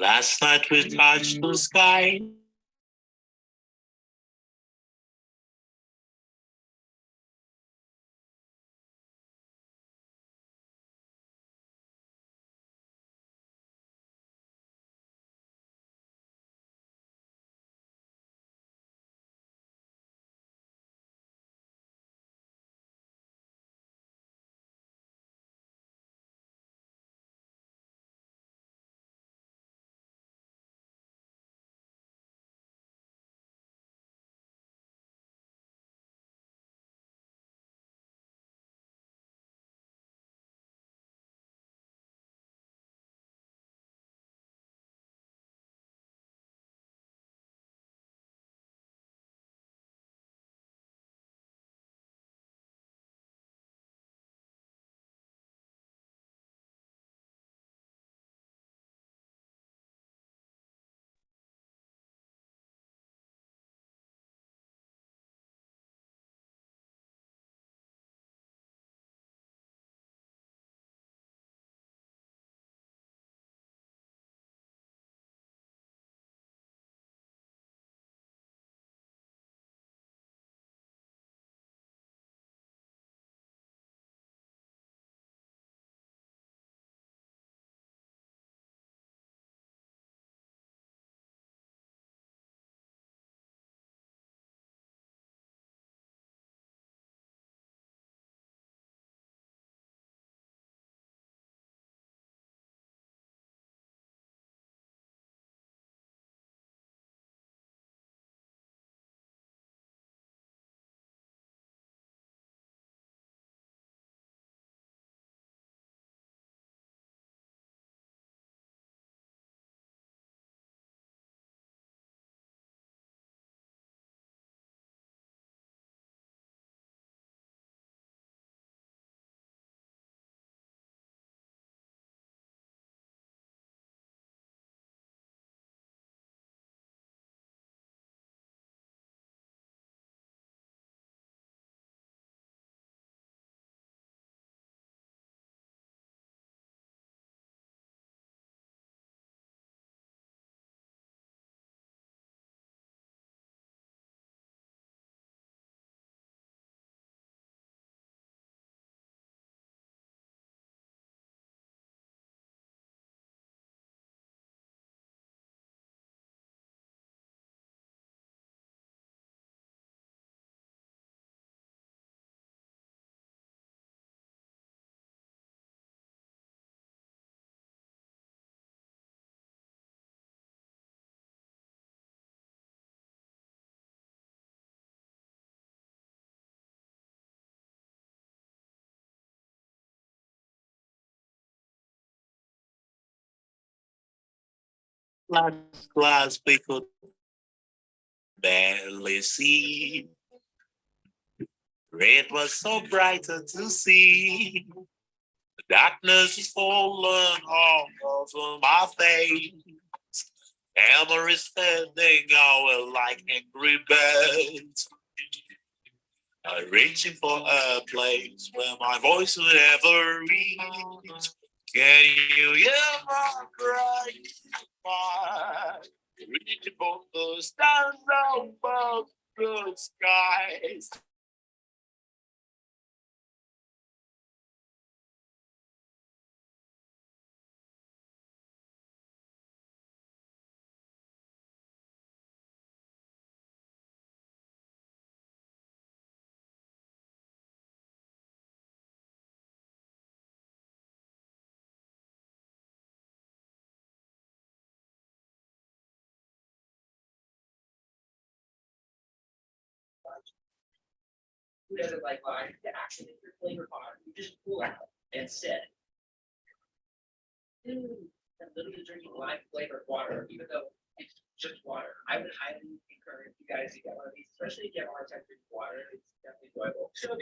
Last night we touched the sky. Last glass we could barely see. Red was so brighter to see. The darkness is falling all over my face. Memories standing out like angry birds. I'm reaching for a place where my voice will never reach. Can you hear my cry? Reaching for the stars above the skies. Who doesn't like wine to actually make your flavor bar? You just pull out and sit. A little bit drinking lime flavored water, even though it's just water. I would highly encourage you guys to get one of these, especially if you have a hard time drinking water. It's definitely enjoyable. So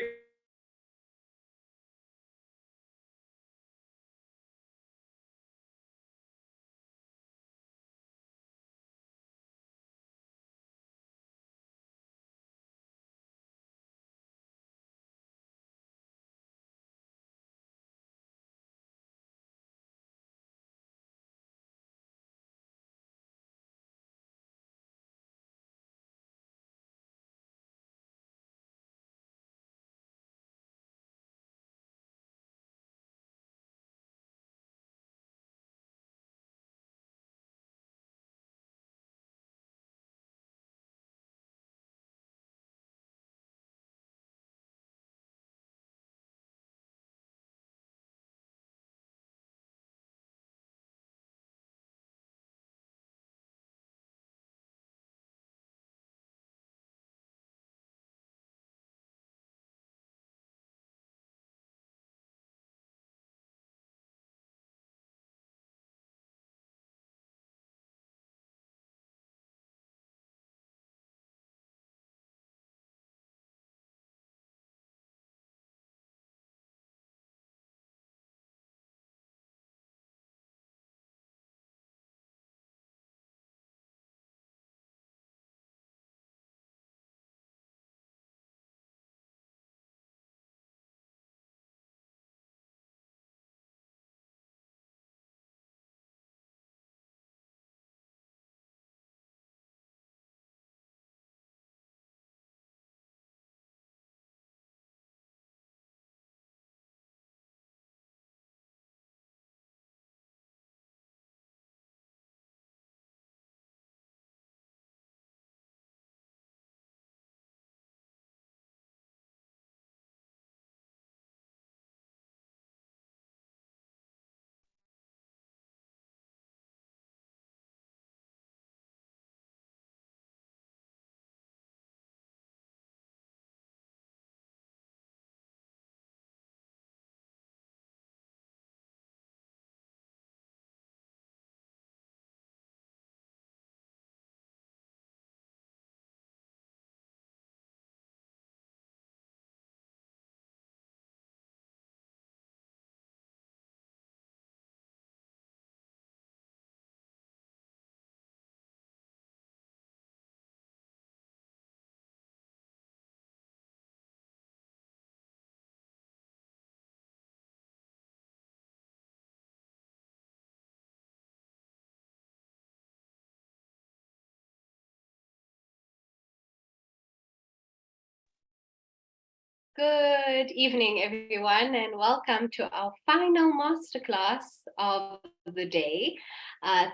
Good evening, everyone, and welcome to our final masterclass of the day.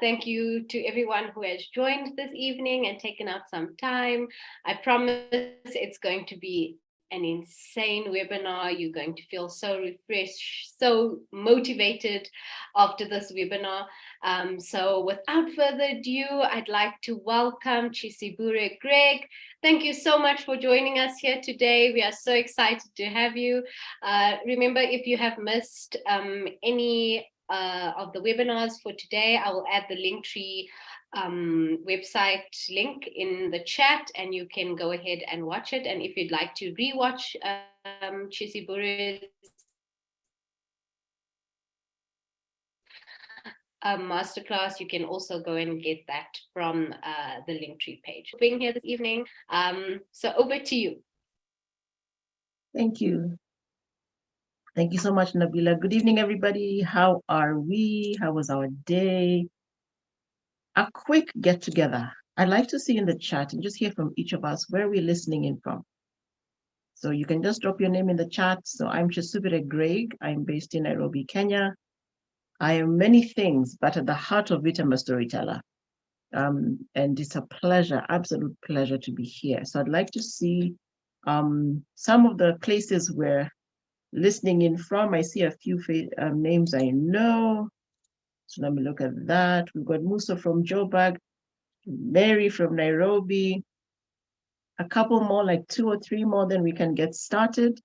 Thank you to everyone who has joined this evening and taken out some time. I promise it's going to be an insane webinar. You're going to feel so refreshed, so motivated after this webinar. So, without further ado, I'd like to welcome Kyesubire Greigg. Thank you so much for joining us here today. We are so excited to have you. Remember, if you have missed any of the webinars for today, I will add the Linktree website link in the chat and you can go ahead and watch it. And if you'd like to rewatch Kyesubiri's masterclass, you can also go and get that from the Linktree page. Being here this evening, so over to you. Thank you. Thank you so much, Nabila. Good evening, everybody. How are we? How was our day? A quick get together. I'd like to see in the chat and just hear from each of us where we're listening in from. So you can just drop your name in the chat. So I'm Kyesubire Greigg. I'm based in Nairobi, Kenya. I am many things, but at the heart of it, I'm a storyteller. And it's a pleasure, absolute pleasure to be here. So I'd like to see some of the places where listening in from. I see a few names I know. So let me look at that. We've got Musa from Joburg, Mary from Nairobi, a couple more, like 2 or 3 more, then we can get started.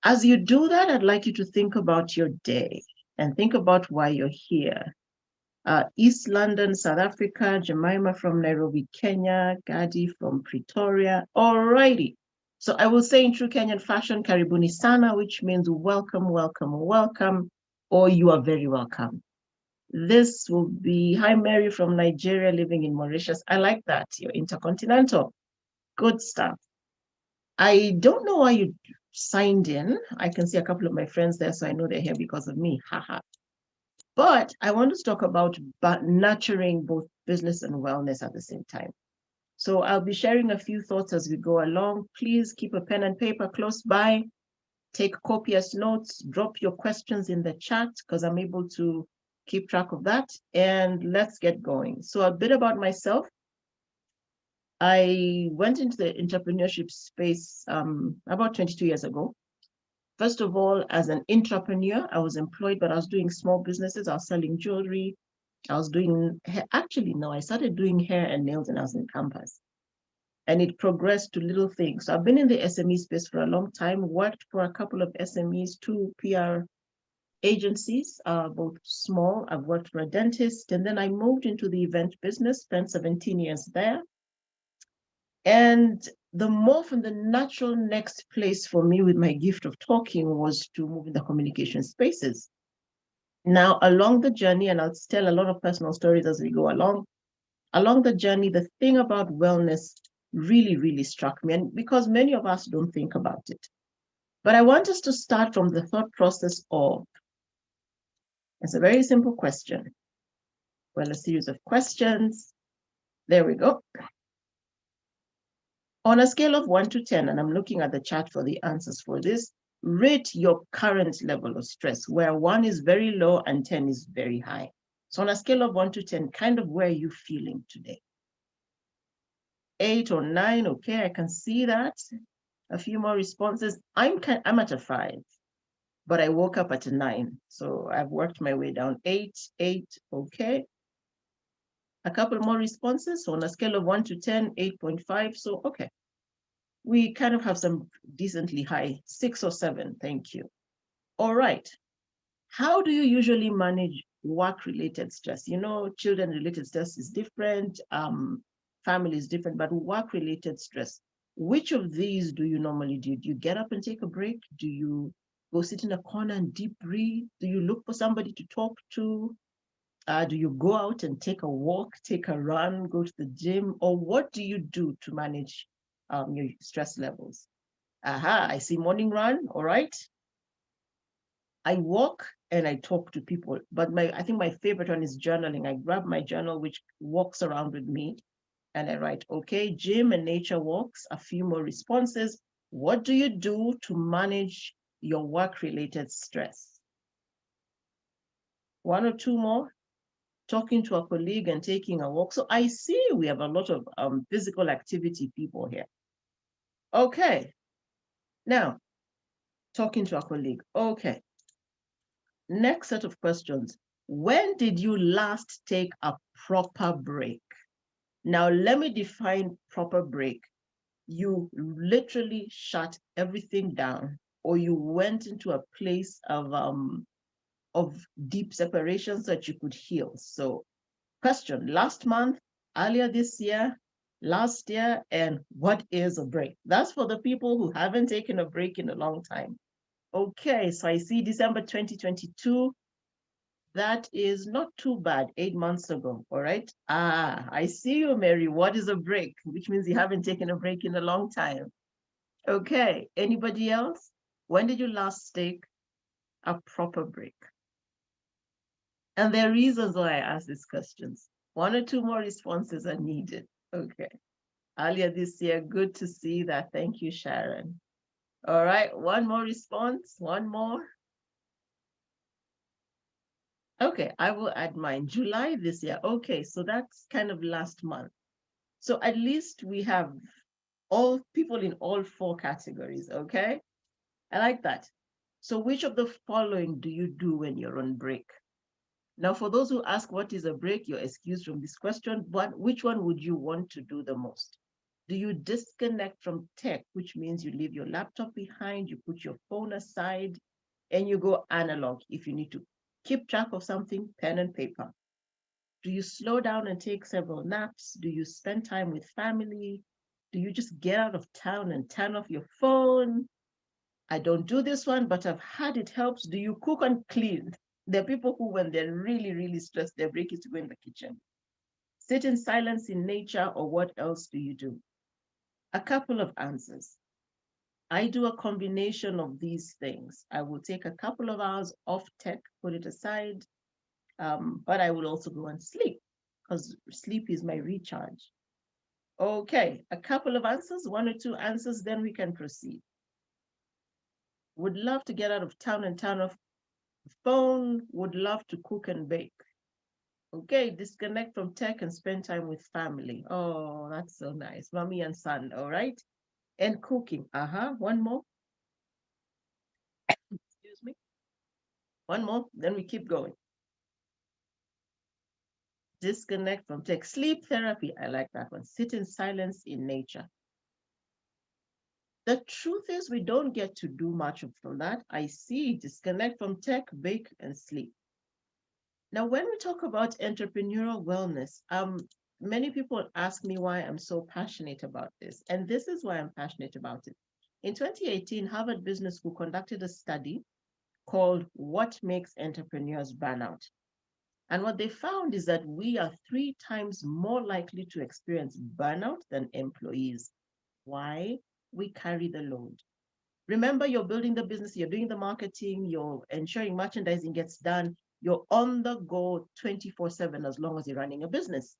As you do that, I'd like you to think about your day and think about why you're here. East London, South Africa, Jemima from Nairobi, Kenya, Gadi from Pretoria. Alrighty. So I will say in true Kenyan fashion, Karibuni sana, which means welcome, welcome, welcome, or you are very welcome. This will be, hi Mary from Nigeria, living in Mauritius. I like that, you're intercontinental. Good stuff. I don't know why you signed in. I can see a couple of my friends there, so I know they're here because of me, haha. But I want to talk about nurturing both business and wellness at the same time. So I'll be sharing a few thoughts as we go along. Please keep a pen and paper close by. Take copious notes. Drop your questions in the chat because I'm able to keep track of that. And let's get going. So a bit about myself. I went into the entrepreneurship space about 22 years ago. First of all, as an entrepreneur, I was employed, but I was doing small businesses. I was selling jewelry. I was doing hair. Actually, no, I started doing hair and nails when I was in campus. And it progressed to little things. So I've been in the SME space for a long time, worked for a couple of SMEs, 2 PR agencies, both small. I've worked for a dentist, and then I moved into the event business, spent 17 years there. And the morph and the natural next place for me with my gift of talking was to move in the communication spaces. Now, along the journey, and I'll tell a lot of personal stories as we go along the journey, the thing about wellness really, really struck me, and because many of us don't think about it. But I want us to start from the thought process of, it's a very simple question. Well, a series of questions. There we go. On a scale of 1 to 10, and I'm looking at the chat for the answers for this, rate your current level of stress, where 1 is very low and 10 is very high. So on a scale of 1 to 10, kind of where are you feeling today? 8 or 9, okay, I can see that. A few more responses. I'm at a 5, but I woke up at a 9. So I've worked my way down. 8, okay. A couple more responses. So on a scale of 1 to 10, 8.5. So, okay. We kind of have some decently high, 6 or 7. Thank you. All right. How do you usually manage work-related stress? You know, children-related stress is different. Family is different, but work-related stress. Which of these do you normally do? Do you get up and take a break? Do you go sit in a corner and deep breathe? Do you look for somebody to talk to? Do you go out and take a walk, take a run, go to the gym? Or what do you do to manage your stress levels? Aha, I see morning run, all right. I walk and I talk to people, but I think my favorite one is journaling. I grab my journal, which walks around with me, and I write, okay, gym and nature walks, a few more responses. What do you do to manage your work-related stress? One or two more? Talking to a colleague and taking a walk. So I see we have a lot of physical activity people here. Okay. Now, talking to a colleague. Okay. Next set of questions. When did you last take a proper break? Now, let me define proper break. You literally shut everything down, or you went into a place of deep separation so that you could heal. So, question, last month, earlier this year, last year, and what is a break? That's for the people who haven't taken a break in a long time. Okay, so I see December 2022. That is not too bad, 8 months ago, all right? Ah, I see you, Mary. What is a break? Which means you haven't taken a break in a long time. Okay, anybody else? When did you last take a proper break? And there are reasons why I ask these questions. One or two more responses are needed. Okay. Earlier this year, good to see that. Thank you, Sharon. All right, one more response, one more. Okay, I will add mine. July this year. Okay, so that's kind of last month. So at least we have all people in all four categories, okay? I like that. So which of the following do you do when you're on break? Now, for those who ask what is a break, you're excused from this question, but which one would you want to do the most? Do you disconnect from tech, which means you leave your laptop behind, you put your phone aside, and you go analog if you need to keep track of something, pen and paper? Do you slow down and take several naps? Do you spend time with family? Do you just get out of town and turn off your phone? I don't do this one, but I've had it helps. Do you cook and clean? There are people who, when they're really, really stressed, their break is to go in the kitchen. Sit in silence in nature, or what else do you do? A couple of answers. I do a combination of these things. I will take a couple of hours off tech, put it aside, but I will also go and sleep because sleep is my recharge. Okay, a couple of answers, one or two answers, then we can proceed. Would love to get out of town and turn off the phone, would love to cook and bake. Okay, disconnect from tech and spend time with family. Oh, that's so nice. Mommy and son, all right? And cooking. One more. Excuse me. One more, then we keep going. Disconnect from tech. Sleep therapy. I like that one. Sit in silence in nature. The truth is we don't get to do much from that. I see disconnect from tech, bake, and sleep. Now, when we talk about entrepreneurial wellness, many people ask me why I'm so passionate about this. And this is why I'm passionate about it. In 2018, Harvard Business School conducted a study called What Makes Entrepreneurs Burn Out? And what they found is that we are 3 times more likely to experience burnout than employees. Why? We carry the load. Remember, you're building the business, you're doing the marketing, you're ensuring merchandising gets done, you're on the go 24/7 as long as you're running a business.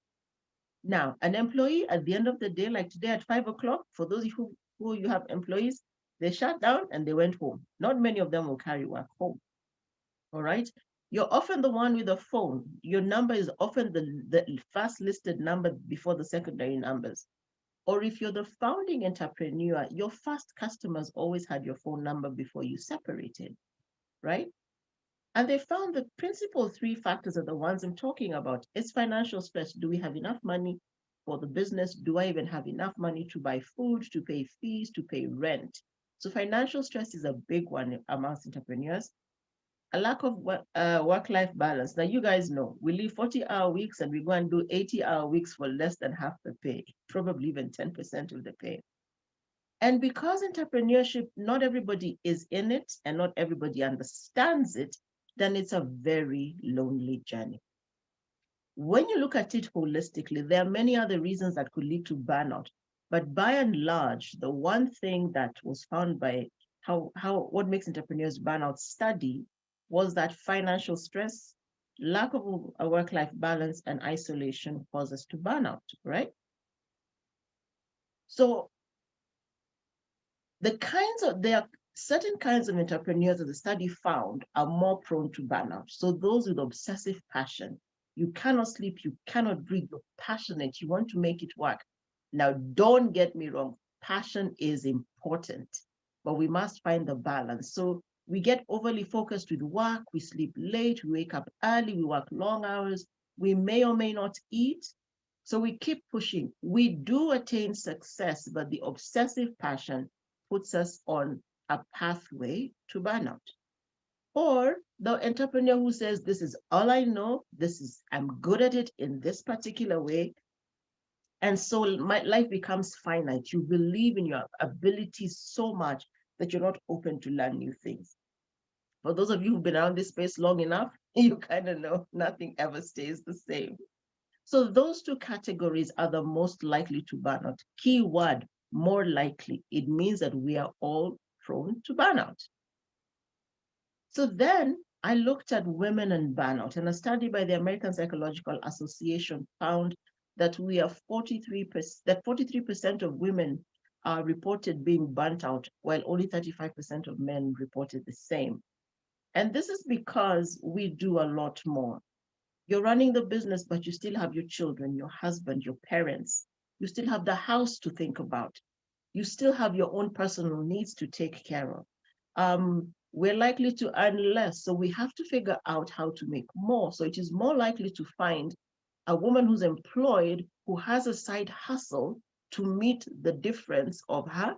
Now, an employee at the end of the day, like today at 5 o'clock, for those who you have employees, they shut down and they went home. Not many of them will carry work home. All right. You're often the one with a phone. Your number is often the first listed number before the secondary numbers. Or if you're the founding entrepreneur, your first customers always had your phone number before you separated, right? And they found the principal 3 factors are the ones I'm talking about. It's financial stress. Do we have enough money for the business? Do I even have enough money to buy food, to pay fees, to pay rent? So financial stress is a big one amongst entrepreneurs. A lack of work-life balance. Now, you guys know, we leave 40-hour weeks and we go and do 80-hour weeks for less than half the pay, probably even 10% of the pay. And because entrepreneurship, not everybody is in it and not everybody understands it, then it's a very lonely journey. When you look at it holistically, there are many other reasons that could lead to burnout. But by and large, the one thing that was found by what makes entrepreneurs burnout study was that financial stress, lack of a work-life balance, and isolation cause us to burn out, right? So There are certain kinds of entrepreneurs that the study found are more prone to burnout. So those with obsessive passion, you cannot sleep, you cannot breathe, you're passionate, you want to make it work. Now, don't get me wrong, passion is important, but we must find the balance. So we get overly focused with work, we sleep late, we wake up early, we work long hours, we may or may not eat. So we keep pushing. We do attain success, but the obsessive passion puts us on a pathway to burnout. Or the entrepreneur who says, this is all I know, I'm good at it in this particular way. And so my life becomes finite. You believe in your abilities so much that you're not open to learn new things. For those of you who've been around this space long enough, you kind of know nothing ever stays the same. So those two categories are the most likely to burn out. Key word, more likely. It means that we are all prone to burnout. So then I looked at women and burnout, and a study by the American Psychological Association found that 43% of women are reported being burnt out, while only 35% of men reported the same. And this is because we do a lot more. You're running the business, but you still have your children, your husband, your parents. You still have the house to think about. You still have your own personal needs to take care of. We're likely to earn less, so we have to figure out how to make more. So it is more likely to find a woman who's employed who has a side hustle to meet the difference of her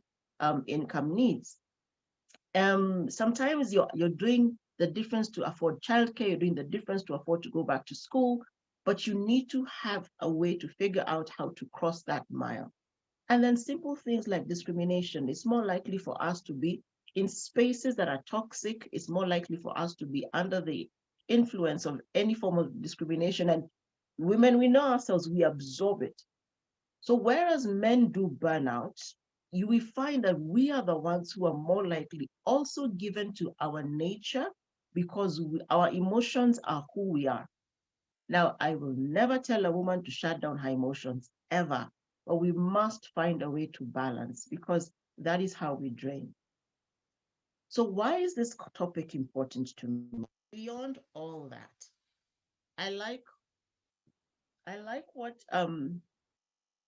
income needs. Sometimes you're doing the difference to afford childcare, you're doing the difference to afford to go back to school, but you need to have a way to figure out how to cross that mile. And then simple things like discrimination, it's more likely for us to be in spaces that are toxic. It's more likely for us to be under the influence of any form of discrimination. And women, we know ourselves, we absorb it. So whereas men do burnout, you will find that we are the ones who are more likely also given to our nature because our emotions are who we are. Now, I will never tell a woman to shut down her emotions ever, but we must find a way to balance because that is how we drain. So why is this topic important to me? Beyond all that, I like what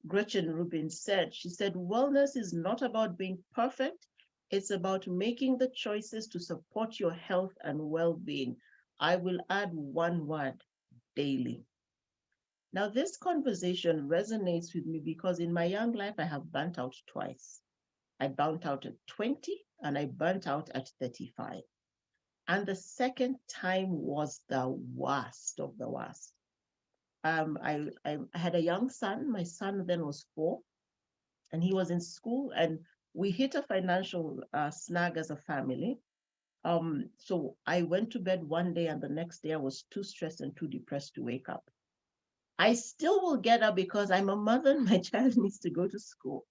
Gretchen Rubin said. She said, wellness is not about being perfect. It's about making the choices to support your health and well-being. I will add one word, daily. Now, this conversation resonates with me because in my young life, I have burnt out twice. I burnt out at 20 and I burnt out at 35. And the second time was the worst of the worst. I had a young son. My son then was 4, and he was in school, and we hit a financial snag as a family. So I went to bed one day, and the next day I was too stressed and too depressed to wake up. I still will get up because I'm a mother and my child needs to go to school.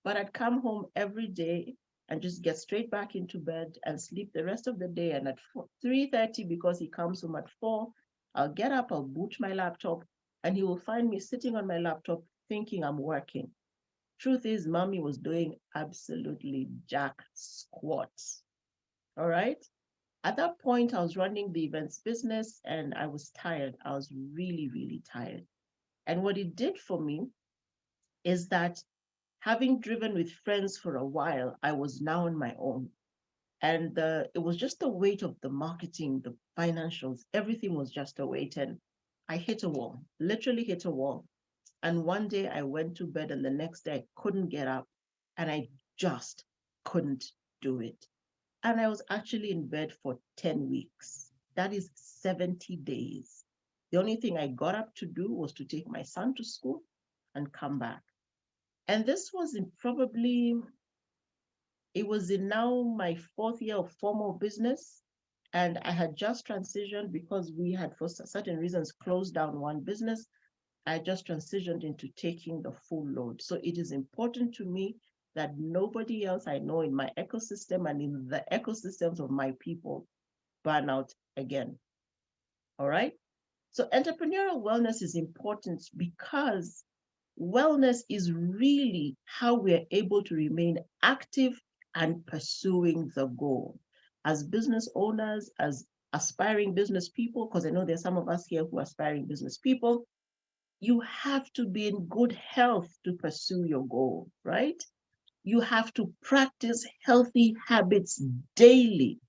But I'd come home every day and just get straight back into bed and sleep the rest of the day. And at 3:30, because he comes home at 4, I'll get up, I'll boot my laptop, and he will find me sitting on my laptop thinking I'm working. Truth is, mommy was doing absolutely jack squat. All right. At that point, I was running the events business and I was tired. I was really, really tired. And what it did for me is that having driven with friends for a while, I was now on my own. And it was just the weight of the marketing, the financials, everything was just a weight. And I hit a wall, literally hit a wall. And one day I went to bed and the next day I couldn't get up and I just couldn't do it. And I was actually in bed for 10 weeks. That is 70 days. The only thing I got up to do was to take my son to school and come back. And this was it was in now my 4th year of formal business. And I had just transitioned because we had, for certain reasons, closed down one business. I just transitioned into taking the full load. So it is important to me that nobody else I know in my ecosystem and in the ecosystems of my people burn out again. All right. So entrepreneurial wellness is important because wellness is really how we are able to remain active and pursuing the goal. As business owners, as aspiring business people, because I know there's some of us here who are aspiring business people, you have to be in good health to pursue your goal, right? You have to practice healthy habits daily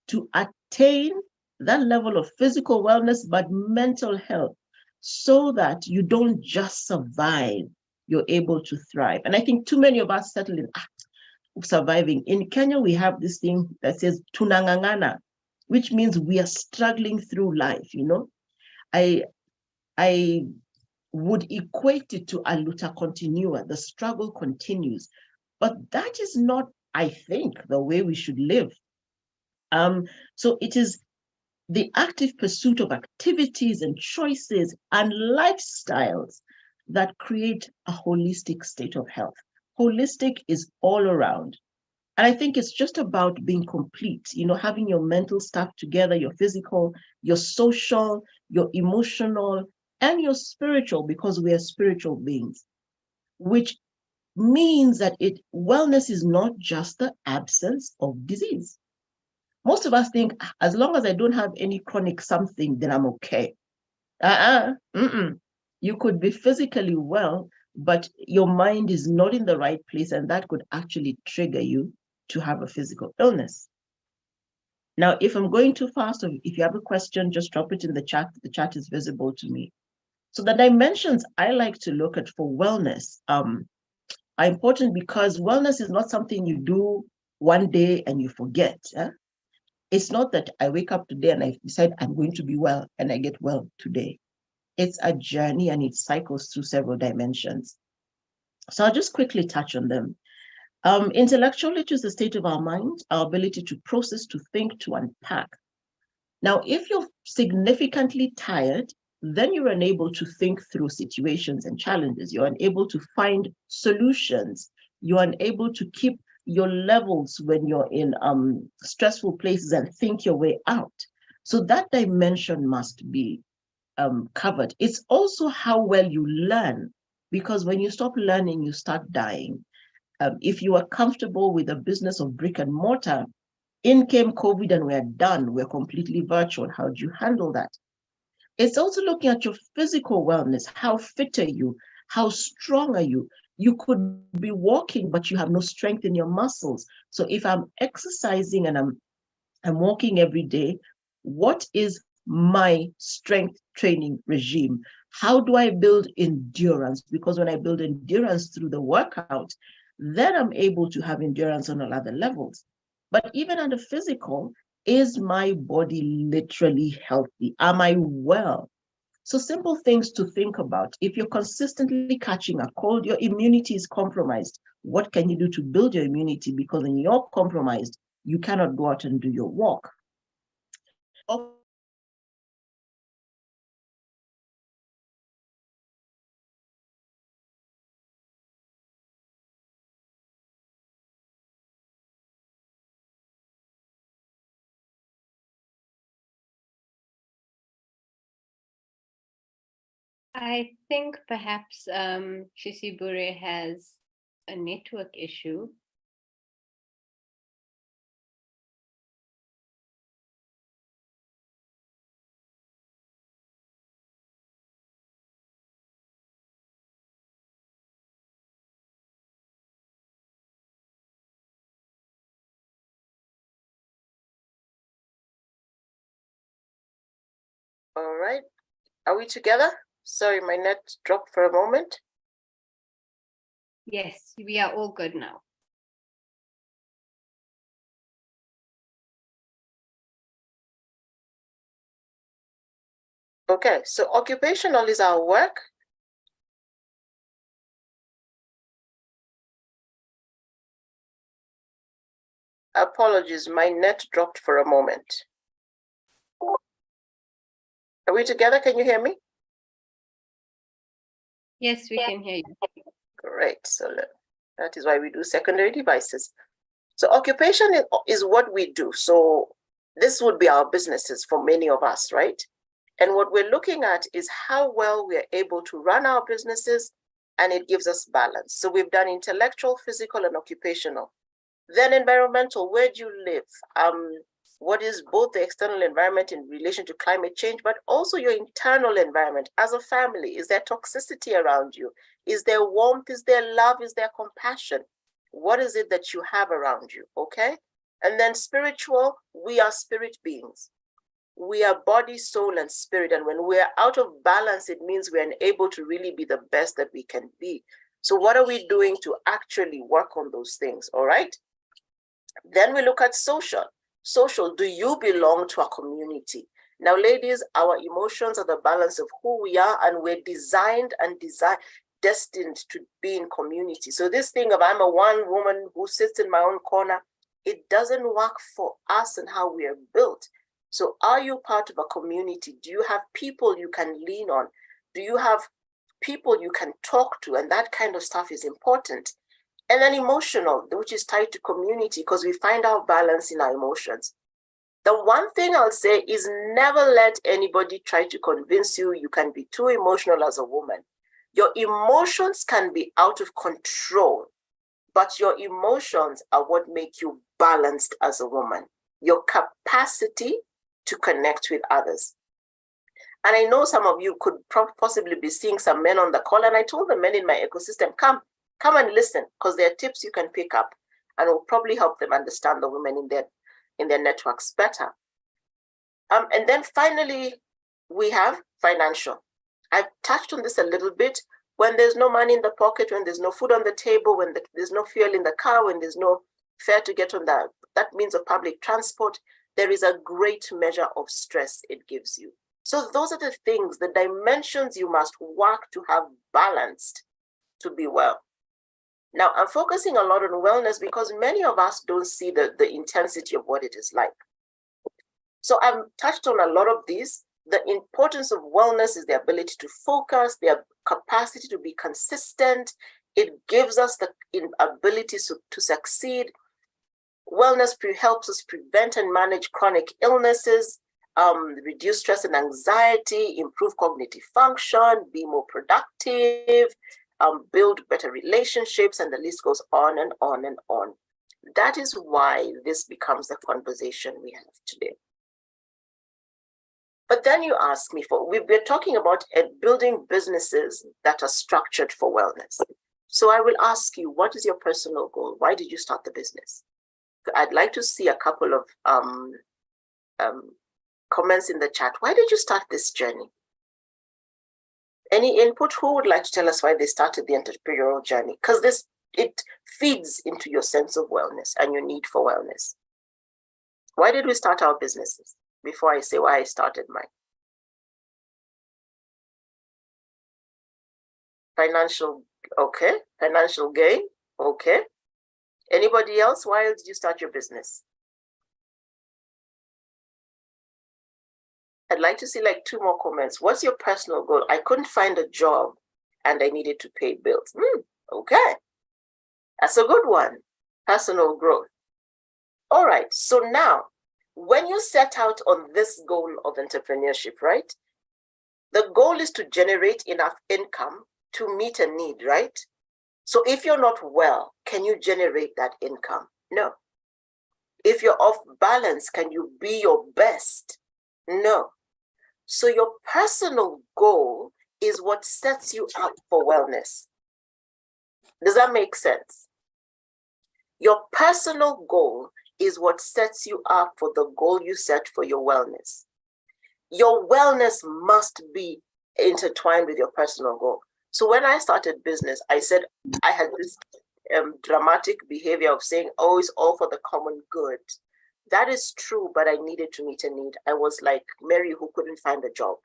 to attain that level of physical wellness, but mental health, so that you don't just survive, you're able to thrive. And I think too many of us settle in surviving. In Kenya, we have this thing that says tunangangana, which means we are struggling through life, you know. I would equate it to a luta continua. The struggle continues. But that is not, I think, the way we should live. So it is the active pursuit of activities and choices and lifestyles that create a holistic state of health. Holistic is all around. And I think it's just about being complete, you know, having your mental stuff together, your physical, your social, your emotional, and your spiritual, because we are spiritual beings, which means that wellness is not just the absence of disease. Most of us think, as long as I don't have any chronic something, then I'm okay. You could be physically well, but your mind is not in the right place, and that could actually trigger you to have a physical illness. Now, if I'm going too fast, or if you have a question, just drop it in the chat. The chat is visible to me. So the dimensions I like to look at for wellness are important, because wellness is not something you do one day and you forget. It's not that I wake up today and I decide I'm going to be well and I get well today. It's a journey and it cycles through several dimensions. So I'll just quickly touch on them. Intellectual, which is the state of our mind, our ability to process, to think, to unpack. Now, if you're significantly tired, then you're unable to think through situations and challenges. You're unable to find solutions. You're unable to keep your levels when you're in stressful places and think your way out. So that dimension must be covered. It's also how well you learn, because when you stop learning, you start dying. If you are comfortable with a business of brick and mortar, in came COVID and we're done. We're completely virtual. How do you handle that? It's also looking at your physical wellness. How fit are you? How strong are you? You could be walking, but you have no strength in your muscles. So if I'm exercising and I'm walking every day, what is my strength training regime? How do I build endurance? Because when I build endurance through the workout, then I'm able to have endurance on all other levels. But even on the physical, is my body literally healthy? Am I well? So simple things to think about. If you're consistently catching a cold, your immunity is compromised. What can you do to build your immunity? Because when you're compromised, you cannot go out and do your walk. I think perhaps Kyesubire has a network issue. All right. Are we together? Sorry, my net dropped for a moment. Yes, we are all good now. Okay, so occupational is our work. Apologies, my net dropped for a moment. Are we together? Can you hear me? Yes, we can hear you. Great. So that is why we do secondary devices. So occupation is what we do. So this would be our businesses for many of us, right? And what we're looking at is how well we're able to run our businesses, and it gives us balance. So we've done intellectual, physical, and occupational. Then environmental, where do you live? What is both the external environment in relation to climate change, but also your internal environment as a family? Is there toxicity around you? Is there warmth? Is there love? Is there compassion? What is it that you have around you? Okay. And then spiritual, we are spirit beings. We are body, soul, and spirit. And when we're out of balance, it means we're unable to really be the best that we can be. So what are we doing to actually work on those things? All right. Then we look at social. Social, do you belong to a community? Now, ladies, our emotions are the balance of who we are, and we're designed and destined to be in community. So this thing of I'm a one woman who sits in my own corner, it doesn't work for us and how we are built. So are you part of a community? Do you have people you can lean on? Do you have people you can talk to? And that kind of stuff is important. And then emotional, which is tied to community, because we find our balance in our emotions. The one thing I'll say is never let anybody try to convince you you can be too emotional as a woman. Your emotions can be out of control, but your emotions are what make you balanced as a woman. Your capacity to connect with others. And I know some of you could possibly be seeing some men on the call, and I told the men in my ecosystem, come and listen, because there are tips you can pick up and will probably help them understand the women in their networks better. And then finally, we have financial. I've touched on this a little bit. When there's no money in the pocket, when there's no food on the table, when there's no fuel in the car, when there's no fare to get on that means of public transport, there is a great measure of stress it gives you. So those are the things, the dimensions you must work to have balanced to be well. Now, I'm focusing a lot on wellness because many of us don't see the intensity of what it is like. So I've touched on a lot of these. The importance of wellness is the ability to focus, the capacity to be consistent. It gives us the ability to succeed. Wellness helps us prevent and manage chronic illnesses, reduce stress and anxiety, improve cognitive function, be more productive, build better relationships, and the list goes on and on and on. That is why this becomes the conversation we have today. But then you ask me we're talking about building businesses that are structured for wellness. So I will ask you, what is your personal goal? Why did you start the business? I'd like to see a couple of comments in the chat. Why did you start this journey? Any input? Who would like to tell us why they started the entrepreneurial journey? Because it feeds into your sense of wellness and your need for wellness. Why did we start our businesses? Before I say why I started mine. Financial, okay. Financial gain, okay. Anybody else? Why did you start your business? I'd like to see like 2 more comments. What's your personal goal? I couldn't find a job and I needed to pay bills. Okay. That's a good one. Personal growth. All right. So now, when you set out on this goal of entrepreneurship, right? The goal is to generate enough income to meet a need, right? So if you're not well, can you generate that income? No. If you're off balance, can you be your best? No. So your personal goal is what sets you up for wellness. Does that make sense? Your personal goal is what sets you up for the goal you set for your wellness. Your wellness must be intertwined with your personal goal. So when I started business, I said I had this dramatic behavior of saying, oh, it's all for the common good. That is true, but I needed to meet a need. I was like Mary who couldn't find a job.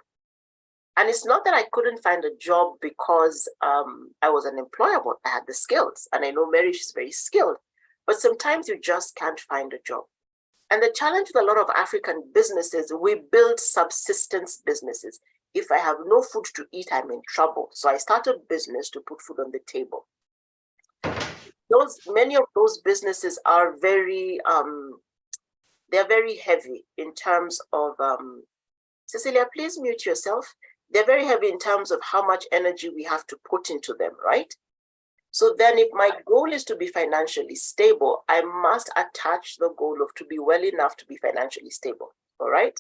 And it's not that I couldn't find a job because I was unemployable. I had the skills. And I know Mary, she's very skilled. But sometimes you just can't find a job. And the challenge with a lot of African businesses, we build subsistence businesses. If I have no food to eat, I'm in trouble. So I started a business to put food on the table. Many of those businesses are very, they're very heavy in terms of, Cecilia, please mute yourself. They're very heavy in terms of how much energy we have to put into them, right? So then if my goal is to be financially stable, I must attach the goal of to be well enough to be financially stable, all right?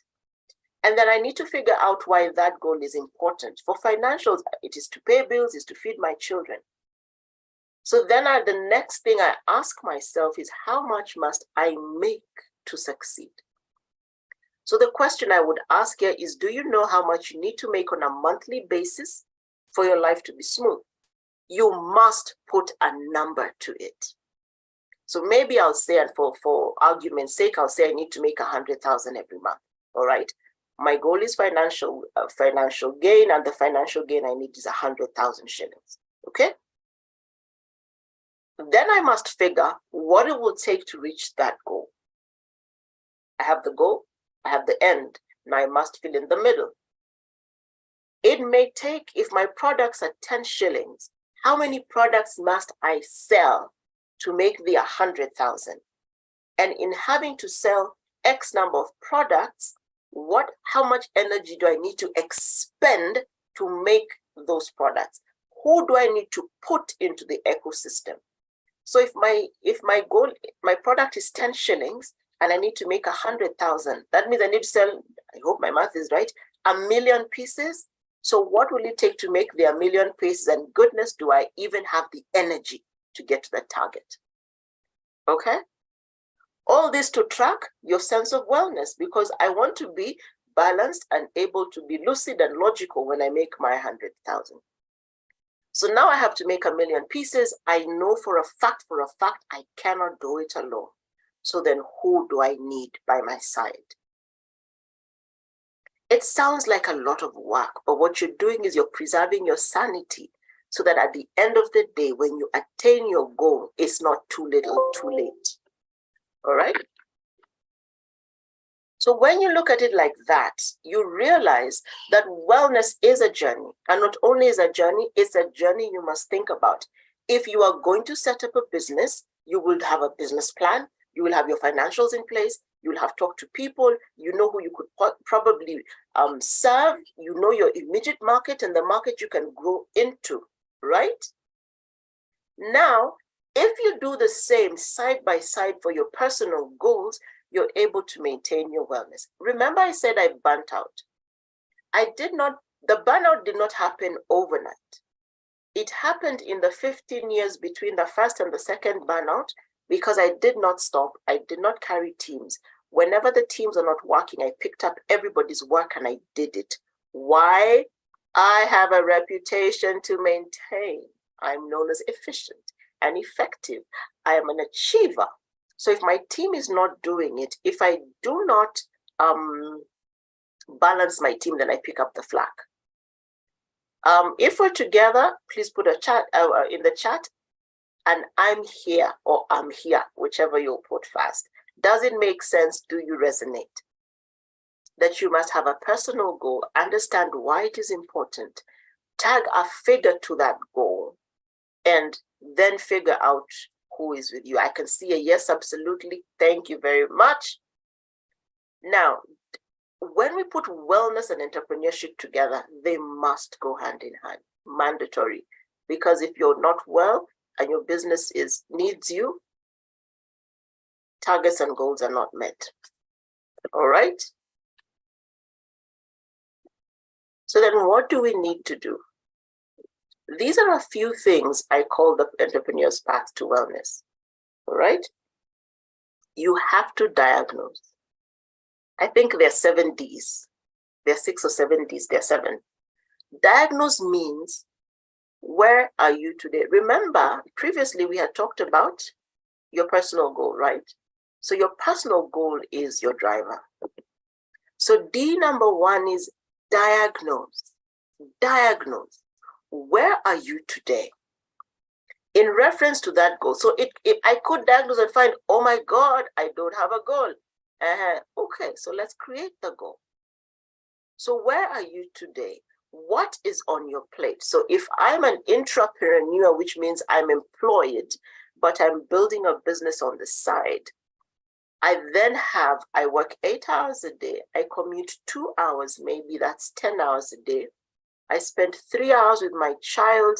And then I need to figure out why that goal is important. For financials, it is to pay bills, is to feed my children. So then the next thing I ask myself is, how much must I make to succeed? So the question I would ask here is, do you know how much you need to make on a monthly basis for your life to be smooth? You must put a number to it. So maybe I'll say, and for argument's sake, I'll say I need to make 100,000 every month, all right? My goal is financial gain, and the financial gain I need is 100,000 shillings, okay? Then I must figure what it will take to reach that goal. I have the goal, I have the end, now I must fill in the middle. It may take, if my products are 10 shillings, how many products must I sell to make the 100,000? And in having to sell X number of products, how much energy do I need to expend to make those products? Who do I need to put into the ecosystem? So if my goal, my product is 10 shillings and I need to make 100,000, that means I need to sell, I hope my math is right, 1,000,000 pieces. So what will it take to make the 1,000,000 pieces? And goodness, do I even have the energy to get to that target? Okay. All this to track your sense of wellness, because I want to be balanced and able to be lucid and logical when I make my 100,000. So now I have to make 1,000,000 pieces. I know for a fact, I cannot do it alone. So then who do I need by my side? It sounds like a lot of work, but what you're doing is you're preserving your sanity so that at the end of the day, when you attain your goal, it's not too little, too late. All right? So when you look at it like that, you realize that wellness is a journey. And not only is a journey, it's a journey you must think about. If you are going to set up a business, you will have a business plan, you will have your financials in place, you will have talked to people, you know who you could probably serve, you know your immediate market and the market you can grow into, right? Now, if you do the same side by side for your personal goals, you're able to maintain your wellness. Remember I said I burnt out. The burnout did not happen overnight. It happened in the 15 years between the first and the second burnout, because I did not stop. I did not carry teams. Whenever the teams are not working, I picked up everybody's work and I did it. Why? I have a reputation to maintain. I'm known as efficient and effective. I am an achiever. So if my team is not doing it, if I do not balance my team, then I pick up the slack. If we're together, please put a chat in the chat, and I'm here or I'm here, whichever you put first. Does it make sense? Do you resonate? That you must have a personal goal, understand why it is important, tag a figure to that goal, and then figure out who is with you. I can see a yes, absolutely. Thank you very much. Now, when we put wellness and entrepreneurship together, they must go hand in hand, mandatory. Because if you're not well and your business needs you, targets and goals are not met. All right? So then what do we need to do? These are a few things I call the entrepreneur's path to wellness. All right? You have to diagnose. I think there are 7 Ds. There are 6 or 7 Ds. There are 7. Diagnose means, where are you today? Remember, previously we had talked about your personal goal, right? So your personal goal is your driver. So D number 1 is diagnose. Diagnose. Where are you today? In reference to that goal. So if I could diagnose and find, oh my God, I don't have a goal. Okay, so let's create the goal. So where are you today? What is on your plate? So if I'm an intrapreneur, which means I'm employed, but I'm building a business on the side, I work 8 hours a day. I commute 2 hours, maybe that's 10 hours a day. I spend 3 hours with my child.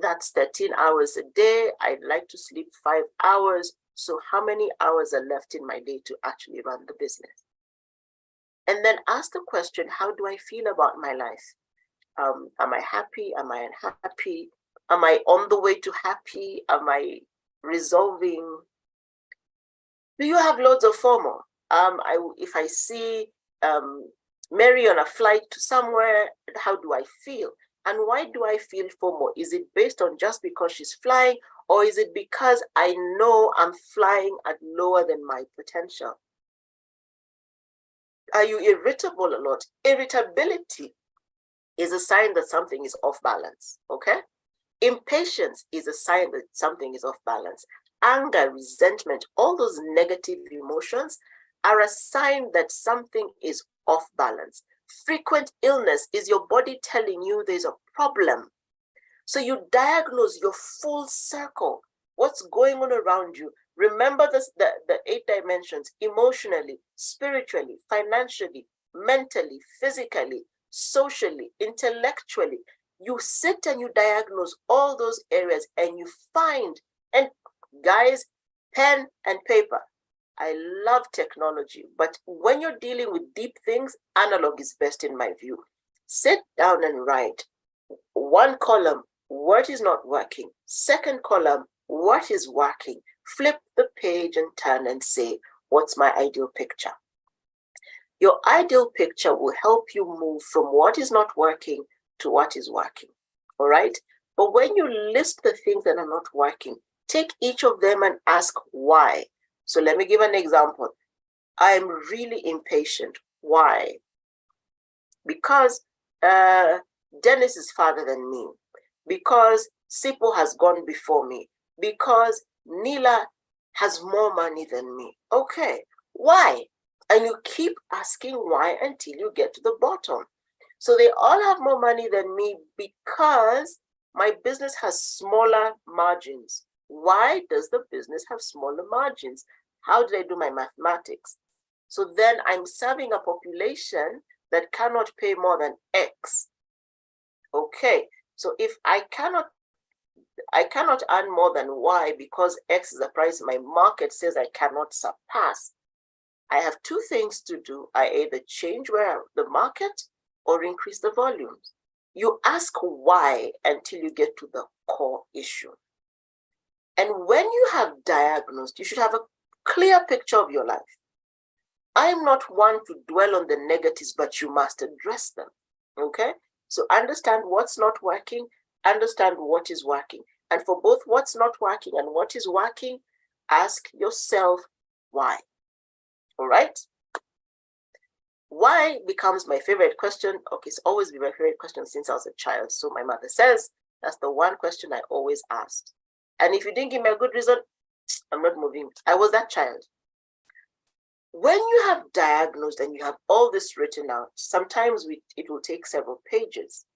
That's 13 hours a day. I'd like to sleep 5 hours. So how many hours are left in my day to actually run the business? And then ask the question, how do I feel about my life? Am I happy? Am I unhappy? Am I on the way to happy? Am I resolving? Do you have loads of FOMO? If I see Mary on a flight to somewhere, how do I feel? And why do I feel FOMO? Is it based on just because she's flying, or is it because I know I'm flying at lower than my potential? Are you irritable a lot? Irritability is a sign that something is off balance, okay? Impatience is a sign that something is off balance. Anger, resentment, all those negative emotions are a sign that something is off balance. Frequent illness is your body telling you there's a problem. So you diagnose your full circle, what's going on around you. Remember this, the 8 dimensions: emotionally, spiritually, financially, mentally, physically, socially, intellectually. You sit and you diagnose all those areas and you find, and guys, pen and paper. I love technology, but when you're dealing with deep things, analog is best in my view. Sit down and write. One column, what is not working. Second column, what is working. Flip the page and turn and say, what's my ideal picture? Your ideal picture will help you move from what is not working to what is working, all right? But when you list the things that are not working, take each of them and ask why. So let me give an example. I'm really impatient. Why? Because Dennis is farther than me. Because Sipo has gone before me. Because Nila has more money than me. Okay, why? And you keep asking why until you get to the bottom. So they all have more money than me because my business has smaller margins. Why does the business have smaller margins? How did I do my mathematics? So then I'm serving a population that cannot pay more than X. Okay, so if I cannot earn more than Y because X is the price my market says I cannot surpass, I have two things to do. I either change where the market or increase the volumes. You ask why until you get to the core issue. And when you have diagnosed, you should have a clear picture of your life. I'm not one to dwell on the negatives, but you must address them, okay? So understand what's not working, understand what is working. And for both what's not working and what is working, ask yourself why, all right? Why becomes my favorite question. Okay, it's always been my favorite question since I was a child. So my mother says, that's the one question I always asked. And if you didn't give me a good reason, I'm not moving. I was that child. When you have diagnosed and you have all this written out, sometimes it will take several pages.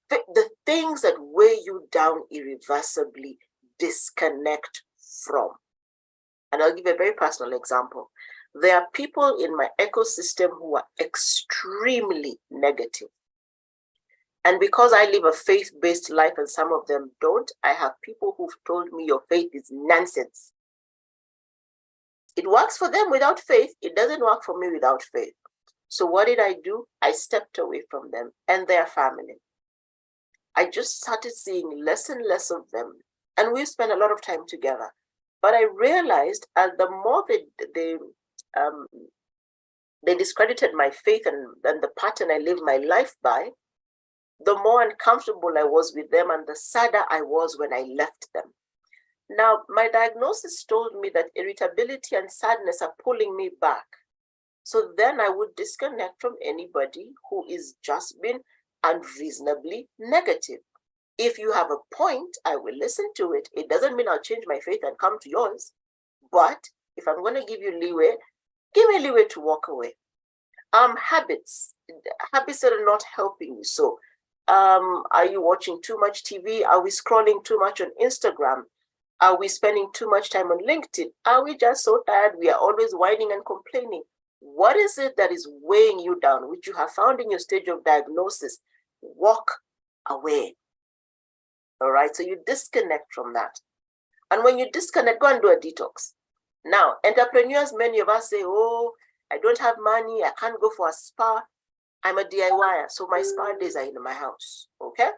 The things that weigh you down irreversibly, disconnect from. And I'll give a very personal example. There are people in my ecosystem who are extremely negative. And because I live a faith-based life and some of them don't, I have people who've told me your faith is nonsense. It works for them without faith. It doesn't work for me without faith. So what did I do? I stepped away from them and their family. I just started seeing less and less of them. And we spent a lot of time together. But I realized the more they discredited my faith and the pattern I live my life by, the more uncomfortable I was with them and the sadder I was when I left them. Now, my diagnosis told me that irritability and sadness are pulling me back. So then I would disconnect from anybody who is just being unreasonably negative. If you have a point, I will listen to it. It doesn't mean I'll change my faith and come to yours. But if I'm going to give you leeway, give me leeway to walk away. Habits that are not helping you. So, are you watching too much TV? Are we scrolling too much on Instagram? Are we spending too much time on LinkedIn? Are we just so tired? We are always whining and complaining. What is it that is weighing you down, which you have found in your stage of diagnosis? Walk away. All right, so you disconnect from that. And when you disconnect, go and do a detox. Now, entrepreneurs, many of us say, oh, I don't have money, I can't go for a spa. I'm a DIYer, so my spa days are in my house, okay?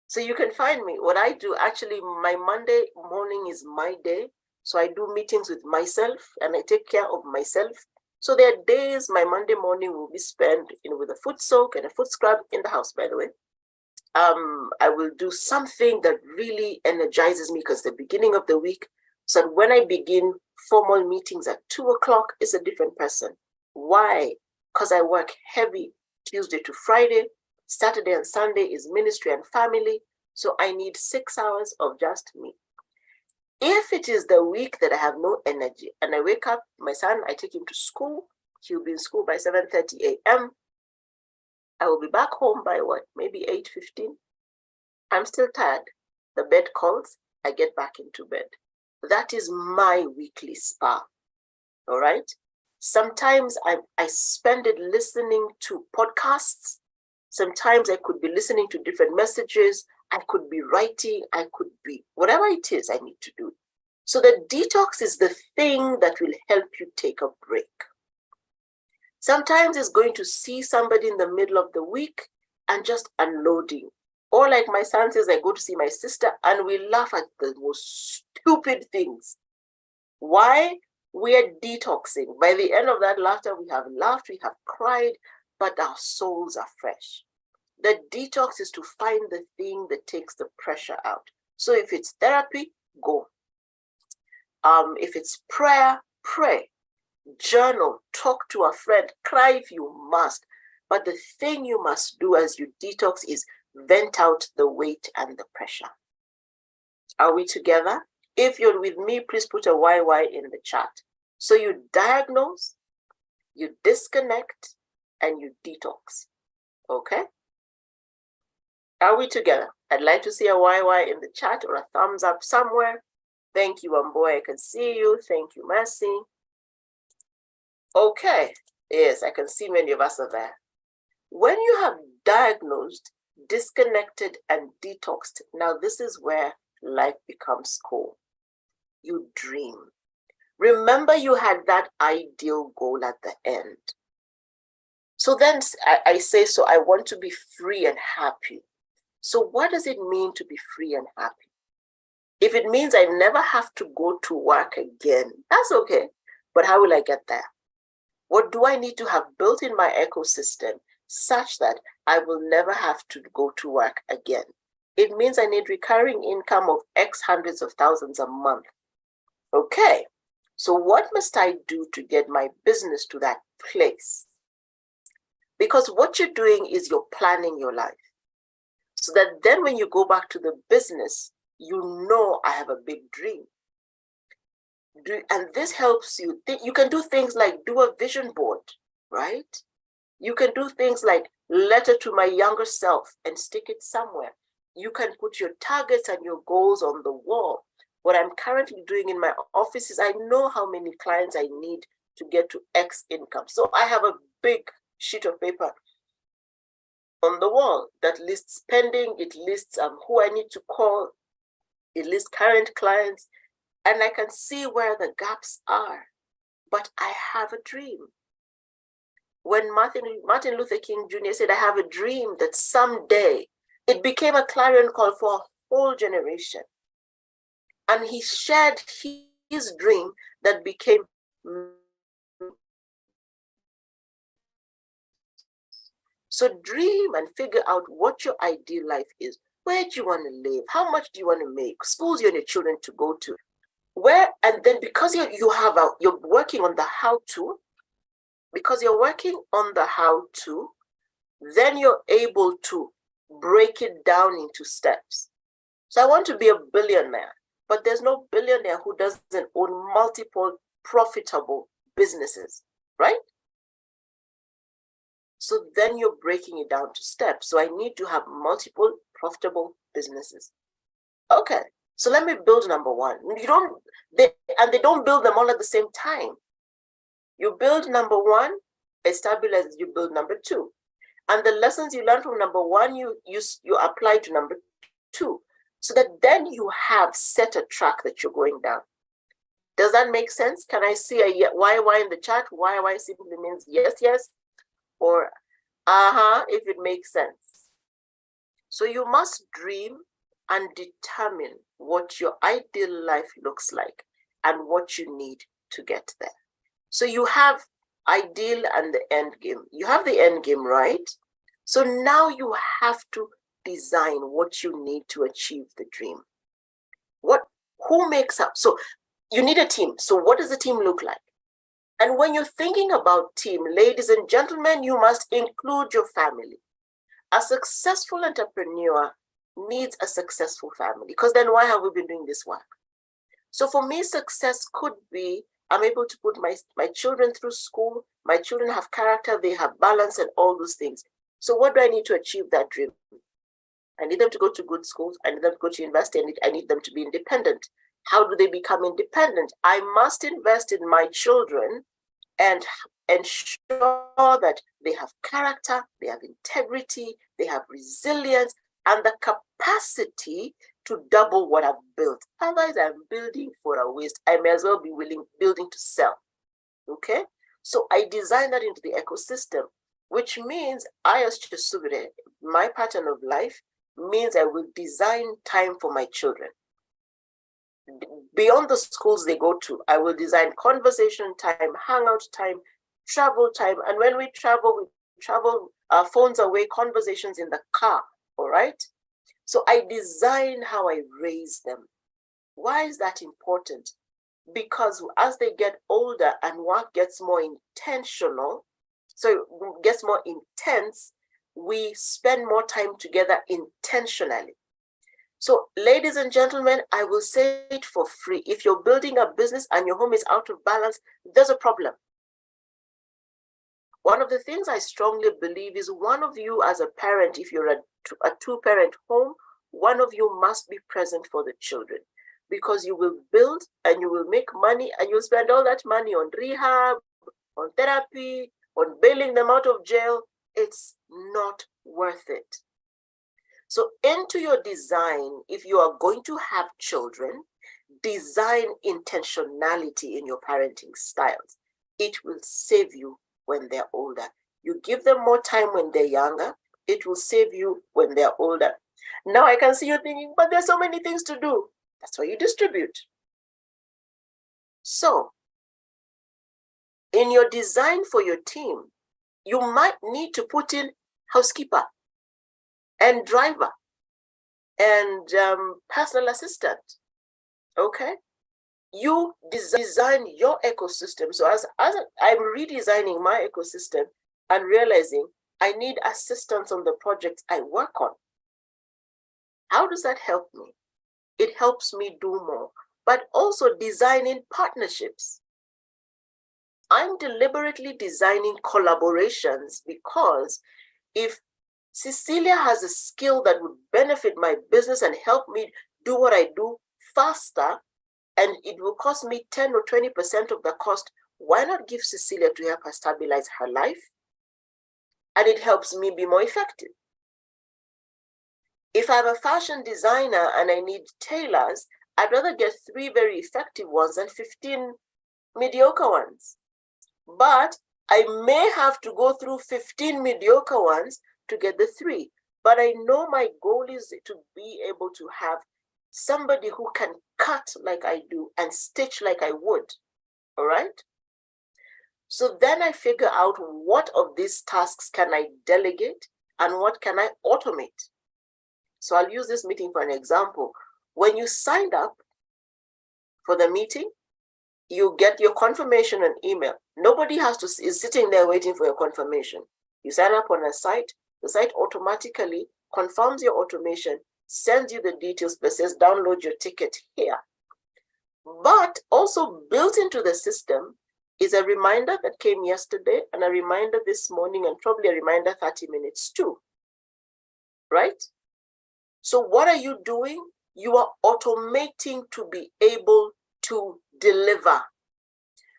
So you can find me. What I do, actually, my Monday morning is my day. So I do meetings with myself and I take care of myself. So there are days my Monday morning will be spent with a foot soak and a foot scrub in the house, by the way. I will do something that really energizes me because the beginning of the week. So when I begin formal meetings at 2 o'clock, it's a different person. Why? Because I work heavy Tuesday to Friday. Saturday and Sunday is ministry and family. So I need 6 hours of just me. If it is the week that I have no energy and I wake up, my son, I take him to school. He'll be in school by 7:30 a.m. I will be back home by what? Maybe 8:15. I'm still tired. The bed calls. I get back into bed. That is my weekly spa. All right. Sometimes I spend it listening to podcasts. Sometimes I could be listening to different messages. I could be writing. I could be whatever it is I need to do. So the detox is the thing that will help you take a break. Sometimes it's going to see somebody in the middle of the week and just unloading. Or like my son says, I go to see my sister and we laugh at the most stupid things. Why? We are detoxing. By the end of that laughter, we have laughed, we have cried, but our souls are fresh. The detox is to find the thing that takes the pressure out. So if it's therapy, go. If it's prayer, pray. Journal, talk to a friend, cry if you must. But the thing you must do as you detox is vent out the weight and the pressure. Are we together? If you're with me, please put a YY in the chat. So you diagnose, you disconnect, and you detox. Okay? Are we together? I'd like to see a YY in the chat or a thumbs up somewhere. Thank you, Amboy. I can see you. Thank you, Mercy. Okay. Yes, I can see many of us are there. When you have diagnosed, disconnected, and detoxed, now this is where life becomes cool. You dream. Remember, you had that ideal goal at the end. So then I say, so I want to be free and happy. So what does it mean to be free and happy? If it means I never have to go to work again, that's okay. But how will I get there? What do I need to have built in my ecosystem such that I will never have to go to work again? It means I need recurring income of X hundreds of thousands a month. Okay, so what must I do to get my business to that place? Because what you're doing is you're planning your life. So that then when you go back to the business, you know I have a big dream. And this helps you. You can do things like do a vision board, right? You can do things like letter to my younger self and stick it somewhere. You can put your targets and your goals on the wall. What I'm currently doing in my office is I know how many clients I need to get to X income. So I have a big sheet of paper on the wall that lists spending, it lists who I need to call, it lists current clients, and I can see where the gaps are. But I have a dream. When Martin Luther King Jr. said, I have a dream that someday, it became a clarion call for a whole generation. And he shared his dream that became. So dream and figure out what your ideal life is. Where do you want to live? How much do you want to make? Schools you want your children to go to? Where, and then because you're working on the how-to, because you're working on the how-to, then you're able to break it down into steps. So I want to be a billionaire, but there's no billionaire who doesn't own multiple profitable businesses, right? So then you're breaking it down to steps. So I need to have multiple profitable businesses. Okay, so let me build number one. They don't build them all at the same time. You build number one, establish as you build number two. And the lessons you learn from number one, you apply to number two. so that then you have set a track that you're going down. Does that make sense? Can I see a YY in the chat? YY simply means yes, yes, or if it makes sense. So you must dream and determine what your ideal life looks like and what you need to get there. So you have ideal and the end game. You have the end game, right? So now you have to design what you need to achieve the dream. Who makes up? So you need a team. So what does the team look like? And when you're thinking about team, ladies and gentlemen, you must include your family. A successful entrepreneur needs a successful family, because then why have we been doing this work? So for me, success could be I'm able to put my children through school. My children have character, they have balance and all those things. So what do I need to achieve that dream? I need them to go to good schools. I need them to go to university. I need them to be independent. How do they become independent? I must invest in my children and ensure that they have character, they have integrity, they have resilience, and the capacity to double what I've built. Otherwise, I'm building for a waste. I may as well be building to sell. Okay? So I design that into the ecosystem, which means I, as Kyesubire, my pattern of life means I will design time for my children. Beyond the schools they go to, I will design conversation time, hangout time, travel time. And when we travel phones away, conversations in the car, all right? So I design how I raise them. Why is that important? Because as they get older and work gets more intentional, so it gets more intense, we spend more time together intentionally. So ladies and gentlemen, I will say it for free. If you're building a business and your home is out of balance, there's a problem. One of the things I strongly believe is one of you as a parent, if you're a two-parent home, one of you must be present for the children, because you will build and you will make money and you'll spend all that money on rehab, on therapy, on bailing them out of jail. It's not worth it. So into your design, if you are going to have children, design intentionality in your parenting styles. It will save you when they're older. You give them more time when they're younger. It will save you when they're older. Now I can see you thinking, but there's so many things to do. That's why you distribute. So in your design for your team, you might need to put in housekeeper and driver and personal assistant. Okay? You design your ecosystem. So as I'm redesigning my ecosystem and realizing I need assistance on the projects I work on. How does that help me? It helps me do more, but also designing partnerships. I'm deliberately designing collaborations because if Cecilia has a skill that would benefit my business and help me do what I do faster, and it will cost me 10 or 20% of the cost, why not give Cecilia to help her stabilize her life? And it helps me be more effective. If I'm a fashion designer and I need tailors, I'd rather get 3 very effective ones than 15 mediocre ones. But I may have to go through 15 mediocre ones to get the 3. But I know my goal is to be able to have somebody who can cut like I do and stitch like I would. All right? So then I figure out what of these tasks can I delegate and what can I automate. So I'll use this meeting for an example. When you signed up for the meeting, you get your confirmation and email. Nobody is sitting there waiting for your confirmation. You sign up on a site, the site automatically confirms your automation, sends you the details, but says download your ticket here. But also built into the system is a reminder that came yesterday and a reminder this morning and probably a reminder 30 minutes too, right? So what are you doing? You are automating to be able to deliver.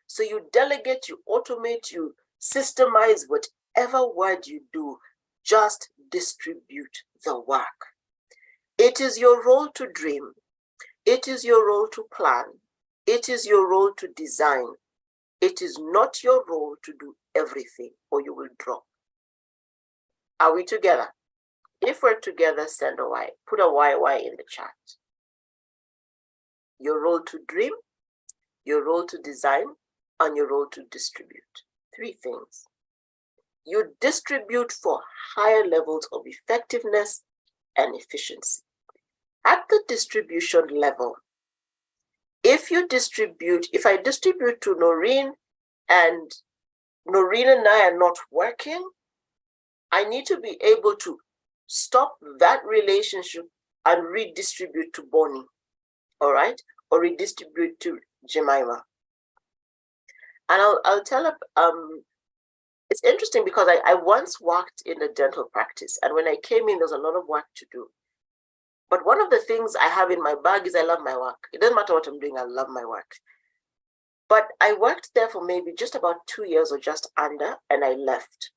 So you delegate, you automate, you systemize, whatever word you do, just distribute the work. It is your role to dream. It is your role to plan. It is your role to design. It is not your role to do everything, or you will drop. Are we together? If we're together, send a Y. Put a YY in the chat. Your role to dream, your role to design, and your role to distribute. 3 things. You distribute for higher levels of effectiveness and efficiency. At the distribution level, if I distribute to Noreen and Noreen and I are not working, I need to be able to stop that relationship and redistribute to Bonnie, all right? Or redistribute to Jemima. And I'll tell her, it's interesting because I once worked in a dental practice, and when I came in, there's a lot of work to do. But one of the things I have in my bag is I love my work. It doesn't matter what I'm doing, I love my work. But I worked there for maybe just about 2 years or just under, and I left.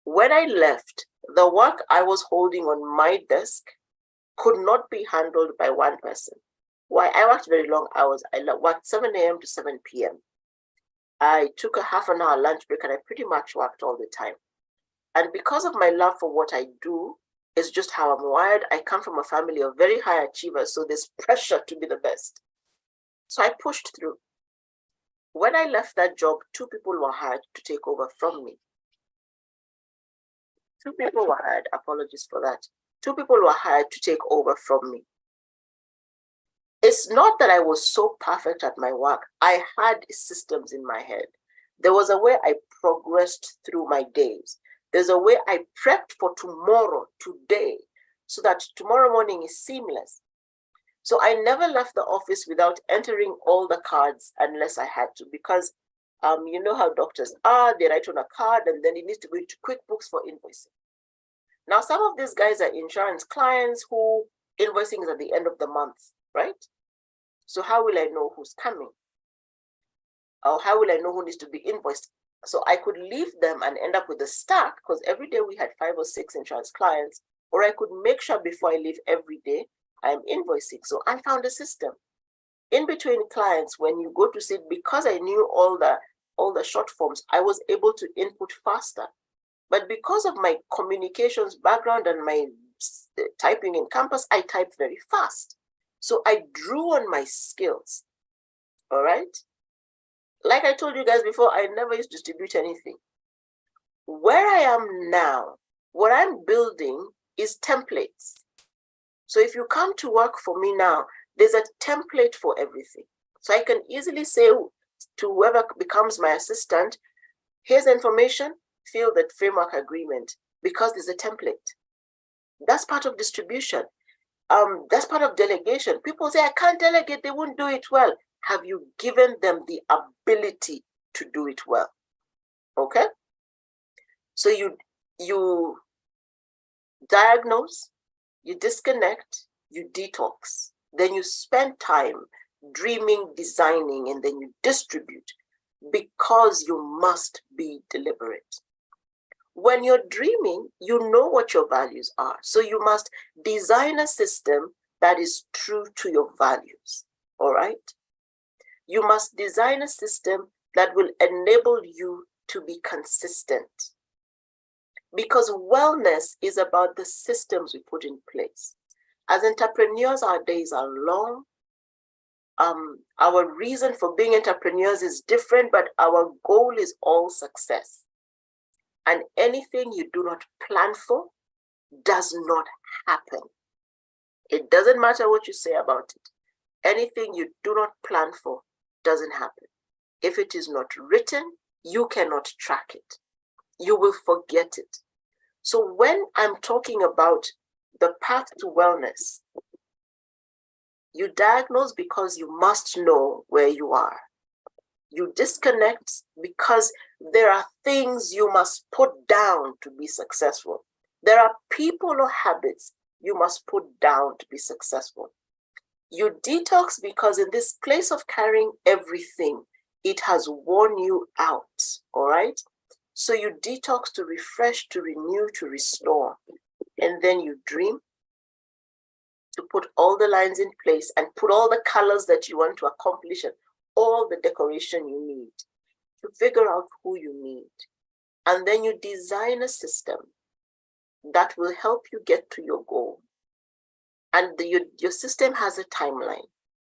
When I left, the work I was holding on my desk could not be handled by one person. Why? I worked very long hours. I worked 7 a.m. to 7 p.m. I took a half an hour lunch break, and I pretty much worked all the time. And because of my love for what I do, it's just how I'm wired. I come from a family of very high achievers, so there's pressure to be the best. So I pushed through. When I left that job, 2 people were hired to take over from me. 2 people were hired, apologies for that. 2 people were hired to take over from me. It's not that I was so perfect at my work. I had systems in my head. There was a way I progressed through my days. There's a way I prepped for tomorrow, today, so that tomorrow morning is seamless. So I never left the office without entering all the cards unless I had to, because you know how doctors are, they write on a card and then it needs to go into QuickBooks for invoicing. Now, some of these guys are insurance clients who invoicing is at the end of the month, right? So how will I know who's coming? Or how will I know who needs to be invoiced? So I could leave them and end up with a stack, because every day we had 5 or 6 insurance clients, or I could make sure before I leave every day, I'm invoicing. So I found a system. In between clients, when you go to sit, because I knew all the short forms, I was able to input faster. But because of my communications background and my typing in Campus, I type very fast. So I drew on my skills, all right? Like I told you guys before, I never used to distribute anything. Where I am now, what I'm building is templates. So if you come to work for me now, there's a template for everything. So I can easily say to whoever becomes my assistant, here's information, fill that framework agreement, because there's a template. That's part of distribution. That's part of delegation. People say, I can't delegate, they won't do it well. Have you given them the ability to do it well? Okay? So you diagnose, you disconnect, you detox, then you spend time dreaming, designing, and then you distribute, because you must be deliberate. When you're dreaming, you know what your values are. So you must design a system that is true to your values, all right? You must design a system that will enable you to be consistent. Because wellness is about the systems we put in place. As entrepreneurs, our days are long. Our reason for being entrepreneurs is different, but our goal is all success. And anything you do not plan for does not happen. It doesn't matter what you say about it. Anything you do not plan for doesn't happen. If it is not written, you cannot track it. You will forget it. So when I'm talking about the path to wellness, you diagnose because you must know where you are. You disconnect because there are things you must put down to be successful. There are people or habits you must put down to be successful. You detox because in this place of carrying everything, it has worn you out, all right? So you detox to refresh, to renew, to restore. And then you dream, to put all the lines in place and put all the colors that you want to accomplish and all the decoration you need, to figure out who you need. And then you design a system that will help you get to your goal. And your system has a timeline.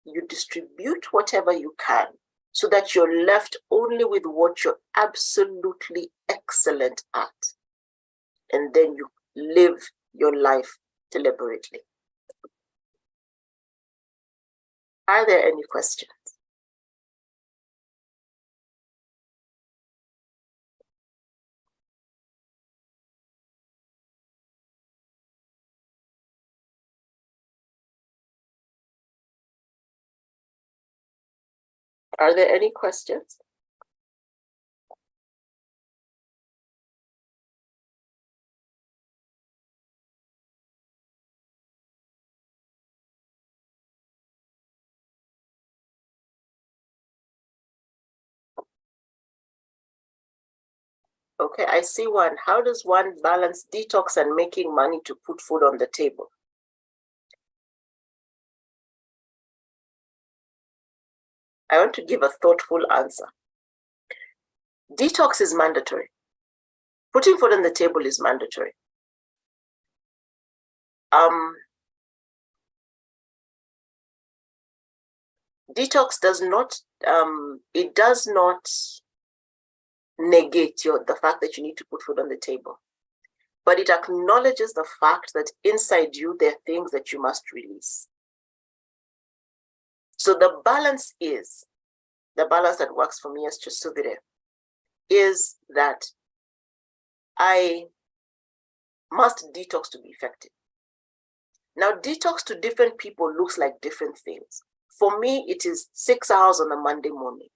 You distribute whatever you can so that you're left only with what you're absolutely excellent at. And then you live your life deliberately. Are there any questions? Are there any questions? Okay, I see one. How does one balance detox and making money to put food on the table? I want to give a thoughtful answer. Detox is mandatory. Putting food on the table is mandatory. Detox does not, it does not negate the fact that you need to put food on the table, but it acknowledges the fact that inside you, there are things that you must release. So the balance that works for me as Kyesubire is that I must detox to be effective. Now, detox to different people looks like different things. For me, it is 6 hours on a Monday morning,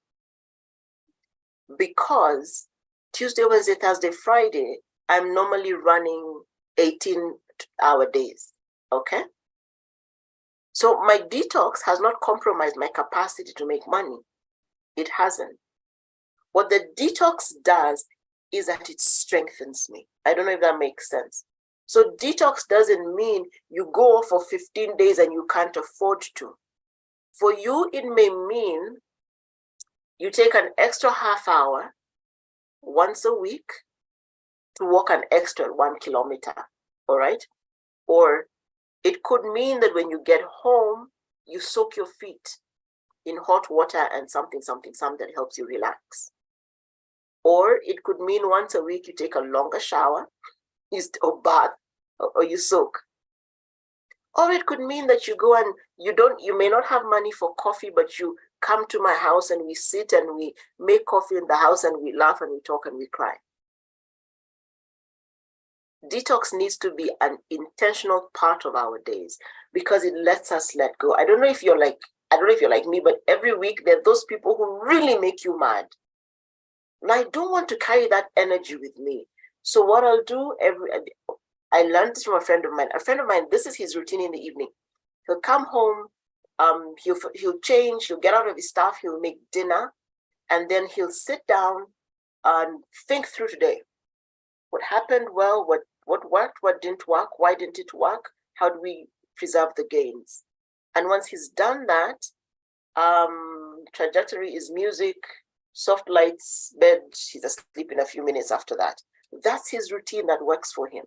because Tuesday, Wednesday, Thursday, Friday, I'm normally running 18-hour days, okay? So my detox has not compromised my capacity to make money. It hasn't. What the detox does is that it strengthens me. I don't know if that makes sense. So detox doesn't mean you go for 15 days and you can't afford to. For you, it may mean you take an extra half hour once a week to walk an extra 1 kilometer, all right? Or it could mean that when you get home, you soak your feet in hot water and something that helps you relax. Or it could mean once a week you take a longer shower, or bath, or you soak. Or it could mean that you go and you may not have money for coffee, but you come to my house and we sit and we make coffee in the house and we laugh and we talk and we cry. Detox needs to be an intentional part of our days because it lets us let go. I don't know if you're like me, but every week there are those people who really make you mad. And I don't want to carry that energy with me. So what I'll do I learned this from a friend of mine. A friend of mine, this is his routine in the evening. He'll come home, he'll change, he'll get out of his stuff, he'll make dinner, and then he'll sit down and think through today. What happened well, what worked, what didn't work, why didn't it work, how do we preserve the gains? And once he's done that, trajectory is music, soft lights, bed, he's asleep in a few minutes after that. That's his routine that works for him.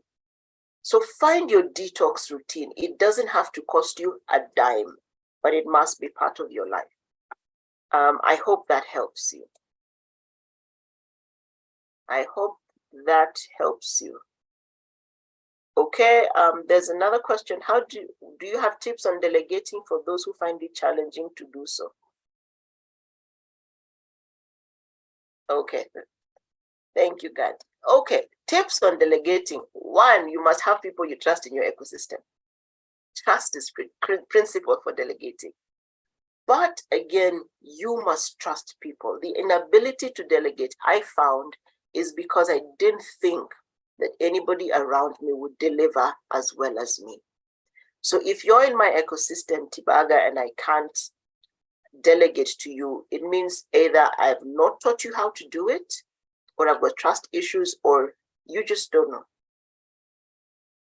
So find your detox routine. It doesn't have to cost you a dime, but it must be part of your life. I hope that helps you. I hope that helps you. Okay, there's another question. How do you have tips on delegating for those who find it challenging to do so? Okay, thank you, God. Okay, tips on delegating. One, you must have people you trust in your ecosystem. Trust is principle for delegating. But again, you must trust people. The inability to delegate, I found, is because I didn't think that anybody around me would deliver as well as me. So if you're in my ecosystem, Tibaga, and I can't delegate to you, it means either I've not taught you how to do it, or I've got trust issues, or you just don't know.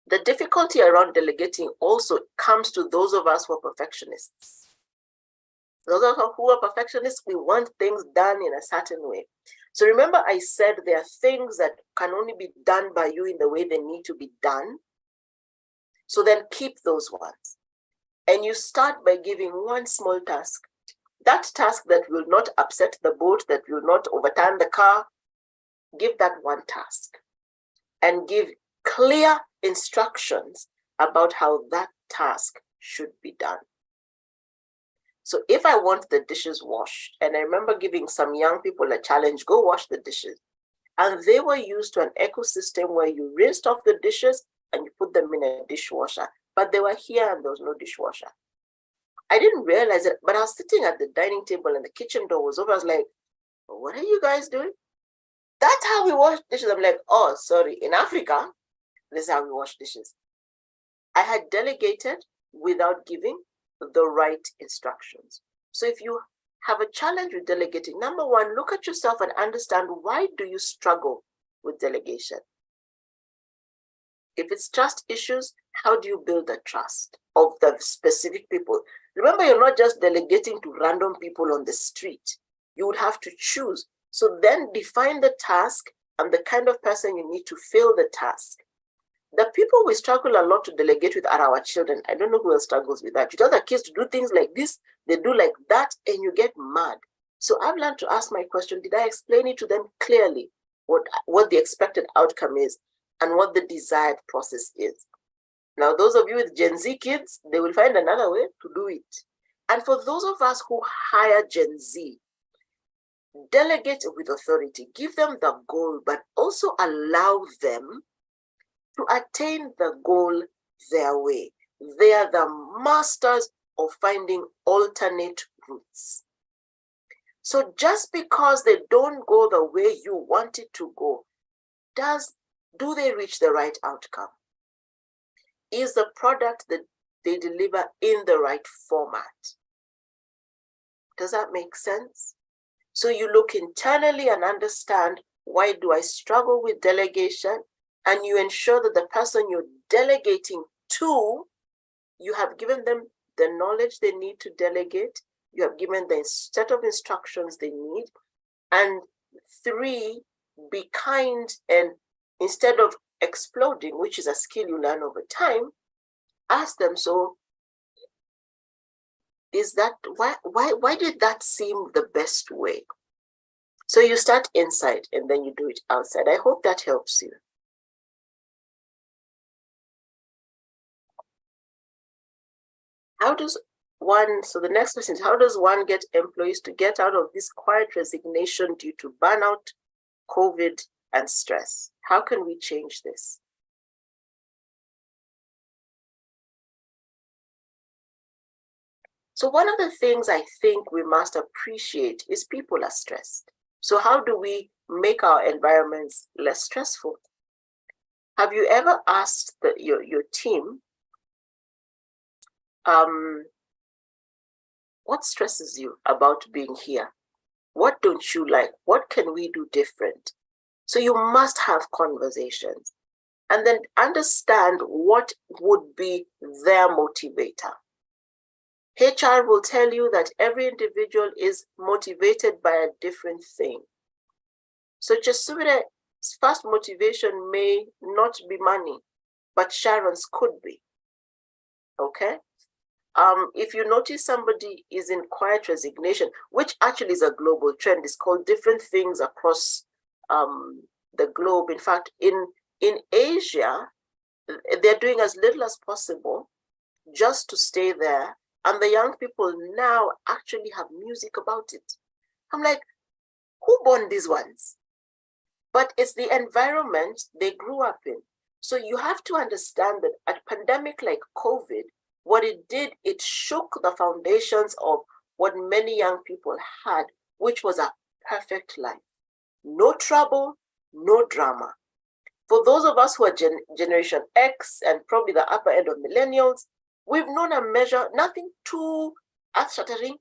The difficulty around delegating also comes to those of us who are perfectionists. Those of us who are perfectionists, we want things done in a certain way. So remember, I said there are things that can only be done by you in the way they need to be done. So then keep those ones. And you start by giving one small task. That task that will not upset the boat, that will not overturn the car, give that one task. And give clear instructions about how that task should be done. So if I want the dishes washed, and I remember giving some young people a challenge, go wash the dishes. And they were used to an ecosystem where you rinsed off the dishes and you put them in a dishwasher. But they were here and there was no dishwasher. I didn't realize it, but I was sitting at the dining table and the kitchen door was open. I was like, what are you guys doing? That's how we wash dishes. I'm like, oh, sorry. In Africa, this is how we wash dishes. I had delegated without giving the right instructions. So if you have a challenge with delegating, number one, look at yourself and understand, why do you struggle with delegation? If it's trust issues, how do you build the trust of the specific people? Remember, you're not just delegating to random people on the street. You would have to choose. So then define the task and the kind of person you need to fill the task. The people we struggle a lot to delegate with are our children. I don't know who else struggles with that. You tell the kids to do things like this, they do like that, and you get mad. So I've learned to ask my question, did I explain it to them clearly, what the expected outcome is and what the desired process is? Now, those of you with Gen Z kids, they will find another way to do it. And for those of us who hire Gen Z, delegate with authority, give them the goal, but also allow them to attain the goal their way. They are the masters of finding alternate routes. So just because they don't go the way you want it to go, do they reach the right outcome? Is the product that they deliver in the right format? Does that make sense? So you look internally and understand, why do I struggle with delegation? And you ensure that the person you're delegating to, you have given them the knowledge they need to delegate. You have given them the set of instructions they need. And 3, be kind, and instead of exploding, which is a skill you learn over time, ask them, so is that, why did that seem the best way? So you start inside and then you do it outside. I hope that helps you. How does one, so the next question is, how does one get employees to get out of this quiet resignation due to burnout, COVID, and stress? How can we change this? So one of the things I think we must appreciate is people are stressed. So how do we make our environments less stressful? Have you ever asked your team, what stresses you about being here? What don't you like? What can we do different? So you must have conversations and then understand what would be their motivator. HR will tell you that every individual is motivated by a different thing. So Kyesubire's first motivation may not be money, but Sharon's could be. Okay? If you notice somebody is in quiet resignation, which actually is a global trend, it's called different things across the globe. In fact, in Asia, they're doing as little as possible just to stay there. And the young people now actually have music about it. I'm like, who born these ones? But it's the environment they grew up in. So you have to understand that a pandemic like COVID, what it did, it shook the foundations of what many young people had, which was a perfect life. No trouble, no drama. For those of us who are Generation X and probably the upper end of millennials, we've known a measure, nothing too earth-shattering,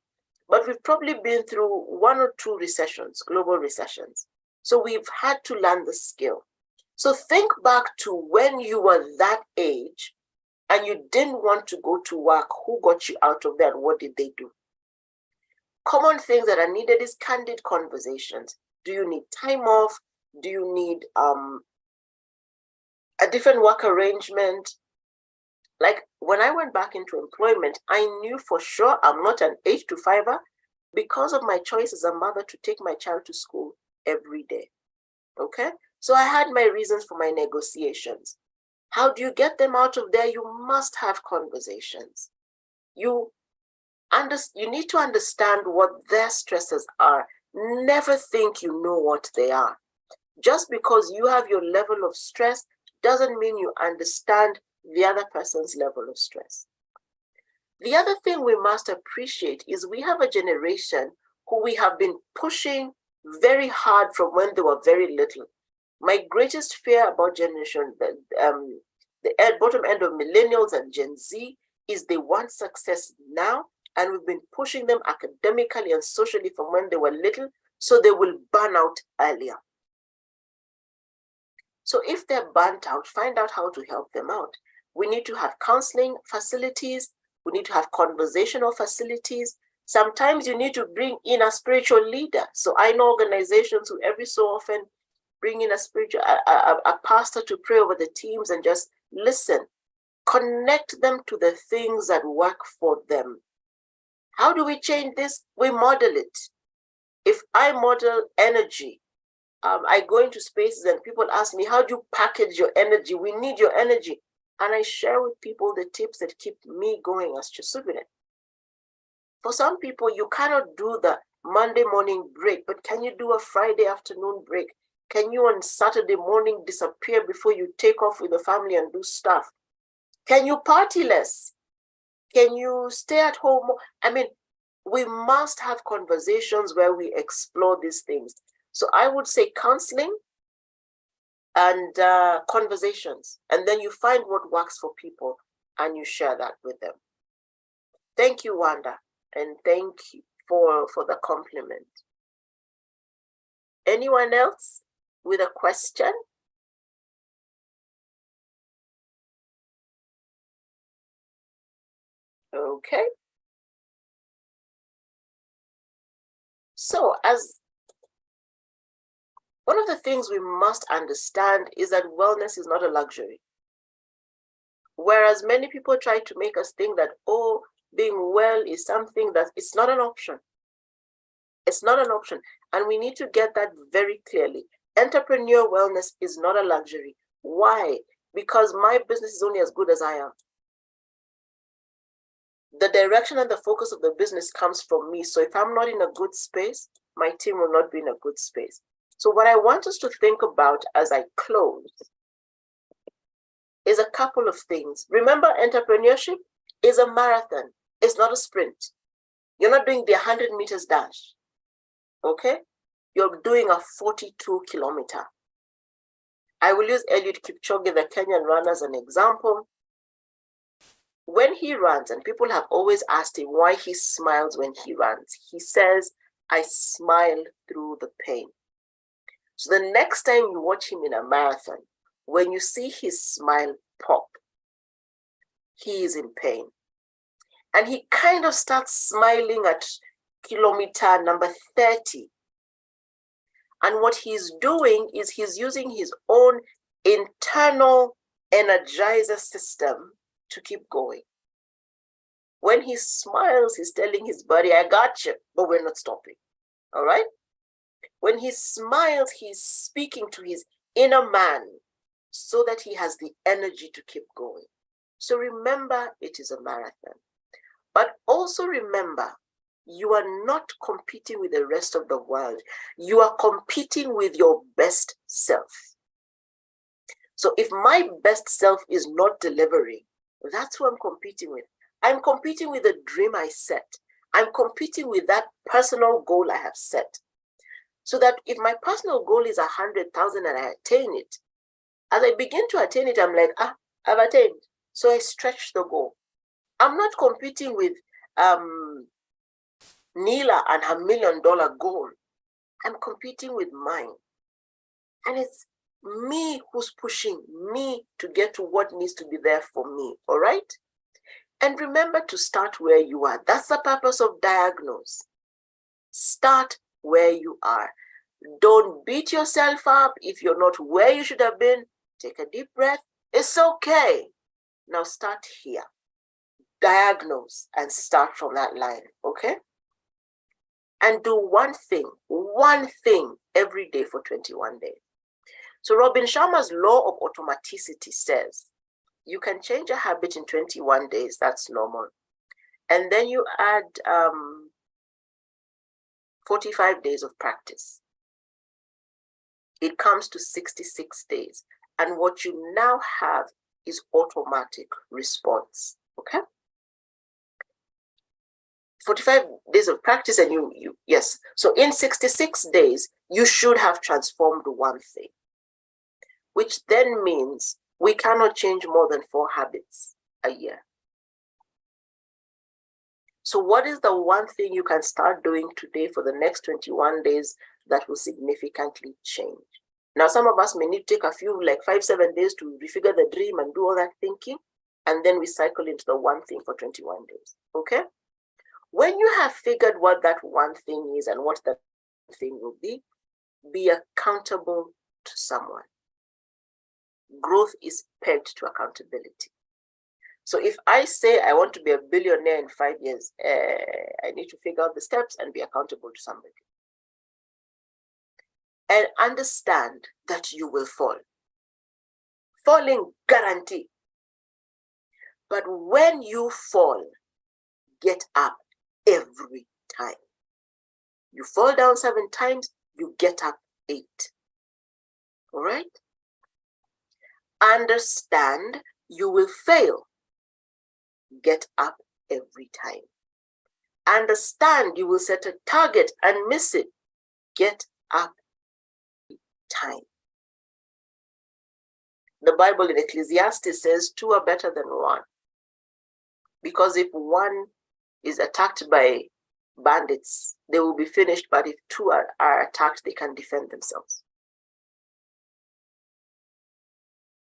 but we've probably been through 1 or 2 recessions, global recessions. So we've had to learn the skill. So think back to when you were that age and you didn't want to go to work. Who got you out of there and what did they do? Common things that are needed is candid conversations. Do you need time off? Do you need a different work arrangement? Like when I went back into employment, I knew for sure I'm not an 8-to-5er because of my choice as a mother to take my child to school every day. Okay? So I had my reasons for my negotiations. How do you get them out of there? You must have conversations. You need to understand what their stresses are. Never think you know what they are. Just because you have your level of stress doesn't mean you understand the other person's level of stress. The other thing we must appreciate is we have a generation who we have been pushing very hard from when they were very little. My greatest fear about generation, the bottom end of millennials and Gen Z, is they want success now, and we've been pushing them academically and socially from when they were little, so they will burn out earlier. So if they're burnt out, find out how to help them out. We need to have counseling facilities. We need to have conversational facilities. Sometimes you need to bring in a spiritual leader. So I know organizations who every so often bring in a pastor to pray over the teams and just listen. Connect them to the things that work for them. How do we change this? We model it. If I model energy, I go into spaces and people ask me, how do you package your energy? We need your energy. And I share with people the tips that keep me going as Kyesubire. For some people, you cannot do the Monday morning break, but can you do a Friday afternoon break? Can you on Saturday morning disappear before you take off with the family and do stuff? Can you party less? Can you stay at home? I mean, we must have conversations where we explore these things. So I would say counseling and conversations, and then you find what works for people and you share that with them. Thank you, Wanda, and thank you for the compliment. Anyone else with a question? Okay. So as one of the things we must understand is that wellness is not a luxury. Whereas many people try to make us think that, oh, being well is something that it's not an option. It's not an option. And we need to get that very clearly. Entrepreneur wellness is not a luxury. Why? Because my business is only as good as I am. The direction and the focus of the business comes from me. So if I'm not in a good space, my team will not be in a good space. So what I want us to think about as I close is a couple of things. Remember, entrepreneurship is a marathon. It's not a sprint. You're not doing the 100 meters dash, okay? You're doing a 42-kilometer. I will use Eliud Kipchoge, the Kenyan runner, as an example. When he runs, and people have always asked him why he smiles when he runs, he says, I smile through the pain. So the next time you watch him in a marathon, when you see his smile pop, he is in pain. And he kind of starts smiling at kilometer number 30. And what he's doing is he's using his own internal energizer system to keep going. When he smiles, he's telling his body, I got you, but we're not stopping. All right? When he smiles, he's speaking to his inner man so that he has the energy to keep going. So remember, it is a marathon. But also remember, you are not competing with the rest of the world. You are competing with your best self. So if my best self is not delivering, that's who I'm competing with. I'm competing with the dream I set. I'm competing with that personal goal I have set. So that if my personal goal is 100,000 and I attain it, as I begin to attain it, I'm like, I've attained. So I stretch the goal. I'm not competing with Neela and her $1 million goal. I'm competing with mine. And me who's pushing me to get to what needs to be there for me, all right? And remember to start where you are. That's the purpose of diagnose. Start where you are. Don't beat yourself up if you're not where you should have been. Take a deep breath. It's okay. Now start here. Diagnose and start from that line, okay? And do one thing every day for 21 days. So Robin Sharma's law of automaticity says you can change a habit in 21 days, that's normal. And then you add 45 days of practice. It comes to 66 days. And what you now have is automatic response, okay? 45 days of practice and yes. So in 66 days, you should have transformed one thing, which then means we cannot change more than 4 habits a year. So what is the one thing you can start doing today for the next 21 days that will significantly change? Now, some of us may need to take a few, like 5-7 days to refigure the dream and do all that thinking, and then we cycle into the one thing for 21 days, okay? When you have figured what that one thing is and what that thing will be accountable to someone. Growth is pegged to accountability. So if I say I want to be a billionaire in 5 years, I need to figure out the steps and be accountable to somebody. And understand that you will fall. Falling guarantee. But when you fall, get up every time. You fall down 7 times, you get up 8. All right? Understand you will fail. Get up every time. Understand you will set a target and miss it. Get up every time. The Bible in Ecclesiastes says 2 are better than 1. Because if 1 is attacked by bandits, they will be finished. But if 2 are attacked, they can defend themselves.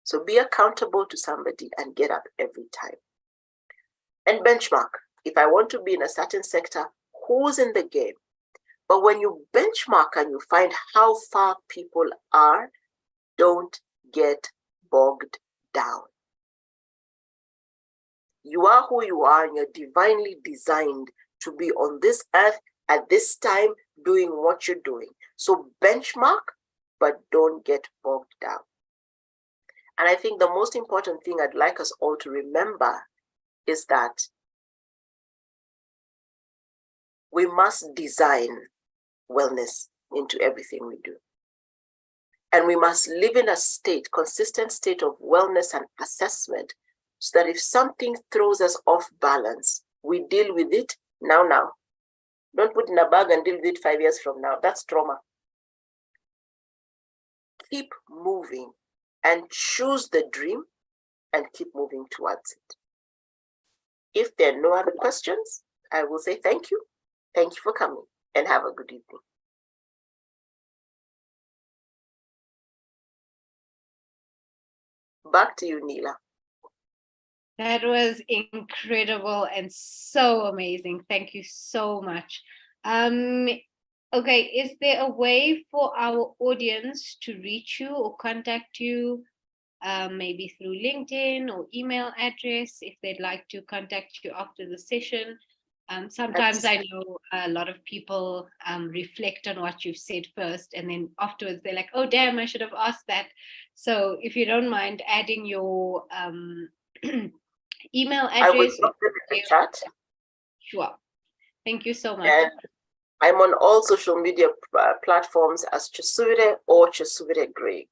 So be accountable to somebody and get up every time. And benchmark. If I want to be in a certain sector, who's in the game? But when you benchmark and you find how far people are, don't get bogged down. You are who you are, and you're divinely designed to be on this earth at this time doing what you're doing. So benchmark, but don't get bogged down. And I think the most important thing I'd like us all to remember is that we must design wellness into everything we do. And we must live in a consistent state of wellness and assessment, so that if something throws us off balance, we deal with it now. Don't put in a bag and deal with it 5 years from now. That's trauma. Keep moving and choose the dream and keep moving towards it. If there are no other questions, I will say thank you. Thank you for coming and have a good evening. Back to you, Neela. That was incredible and so amazing. Thank you so much. Okay, is there a way for our audience to reach you or contact you, maybe through LinkedIn or email address, if they'd like to contact you after the session? Sometimes I know a lot of people reflect on what you've said first, and then afterwards they're like, oh, damn, I should have asked that. So if you don't mind adding your email address. I will drop it in the chat. Sure. Thank you so much. And I'm on all social media platforms as Kyesubire or Kyesubire Greigg.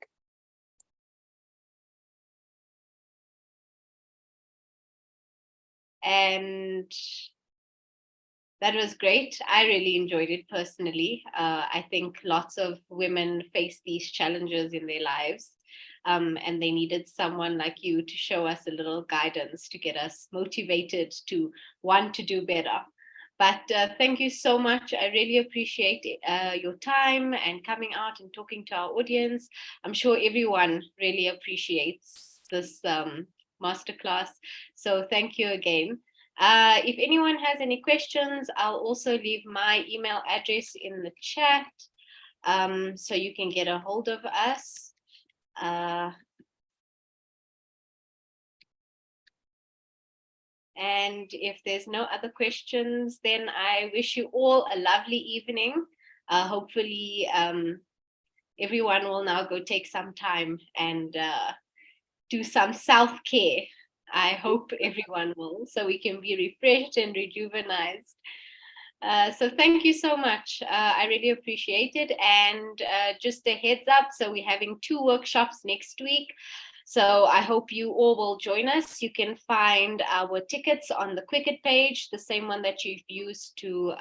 And that was great. I really enjoyed it personally. I think lots of women face these challenges in their lives. And they needed someone like you to show us a little guidance to get us motivated to want to do better. But thank you so much. I really appreciate your time and coming out and talking to our audience. I'm sure everyone really appreciates this masterclass. So thank you again. If anyone has any questions, I'll also leave my email address in the chat, so you can get a hold of us. And if there's no other questions, then I wish you all a lovely evening. Hopefully, everyone will now go take some time and do some self-care. I hope everyone will, so we can be refreshed and rejuvenated. So thank you so much. I really appreciate it. And just a heads up, so we're having 2 workshops next week. So I hope you all will join us. You can find our tickets on the Quicket page, the same one that you've used to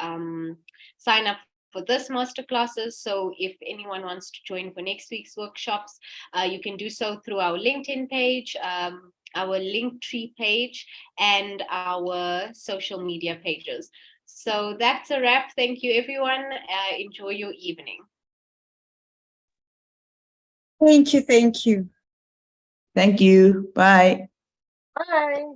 sign up for this masterclasses. So if anyone wants to join for next week's workshops, you can do so through our LinkedIn page, our Linktree page, and our social media pages. So that's a wrap. Thank you, everyone. Enjoy your evening. Thank you. Thank you. Thank you. Bye. Bye.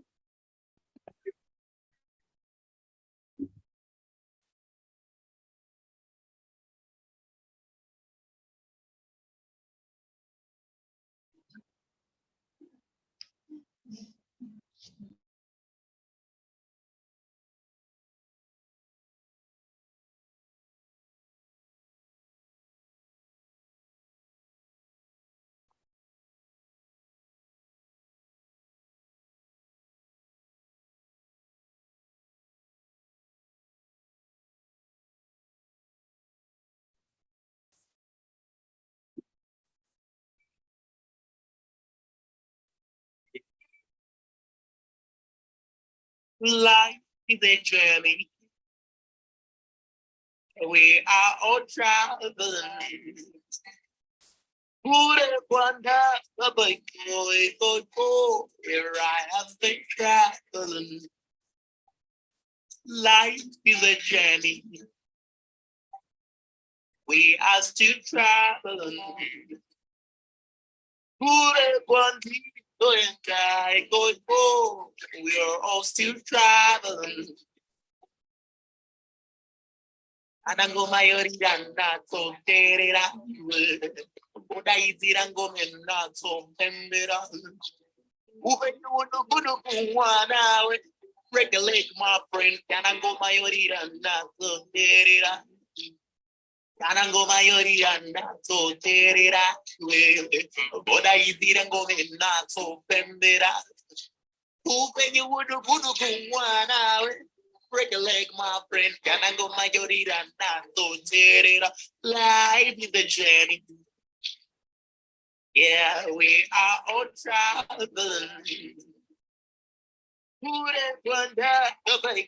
Life is a journey. We are all traveling. Who'd have wondered the big boy, here I have been traveling. Life is a journey. We are still traveling. Who'd have wondered we are all still traveling. Anango mayorina so terera. Buda izirango menna so tembera. Regulate my friend. Anango mayorina so terera. Anango mayorina so terera. Buda izirango menna so tembera. When you would break a leg, my friend. Can I go my yorita? Not so terera. Life is a journey. Yeah, we are all traveling. Who that wonder?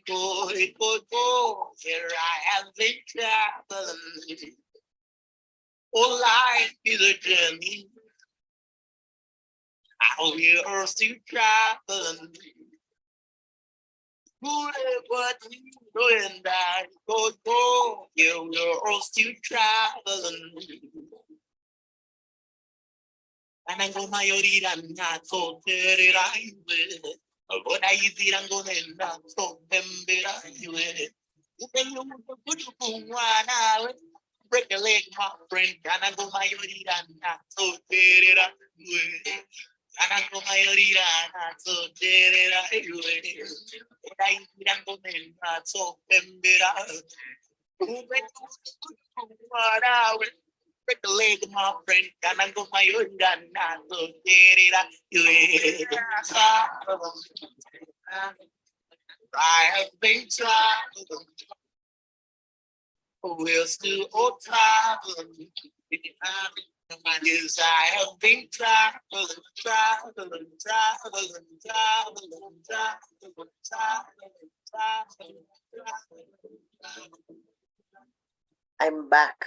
Go. Here I have been traveling. Oh, life is a journey. How we are still traveling. Who that what we doing that? Go. Yeah, we're all still traveling. And I'm going to not so terrible. But I see I'm going to not so temporary. When you put one out, break a leg, my friend. And I'm going to not so terrible. And I'm going to not so terrible. But I see I'm going to not so temporary. When you put one out, break a leg, my friend. Can I go my own gun? Not so I have been traveling. We're still all traveling. Yes, I have been traveling. I'm back.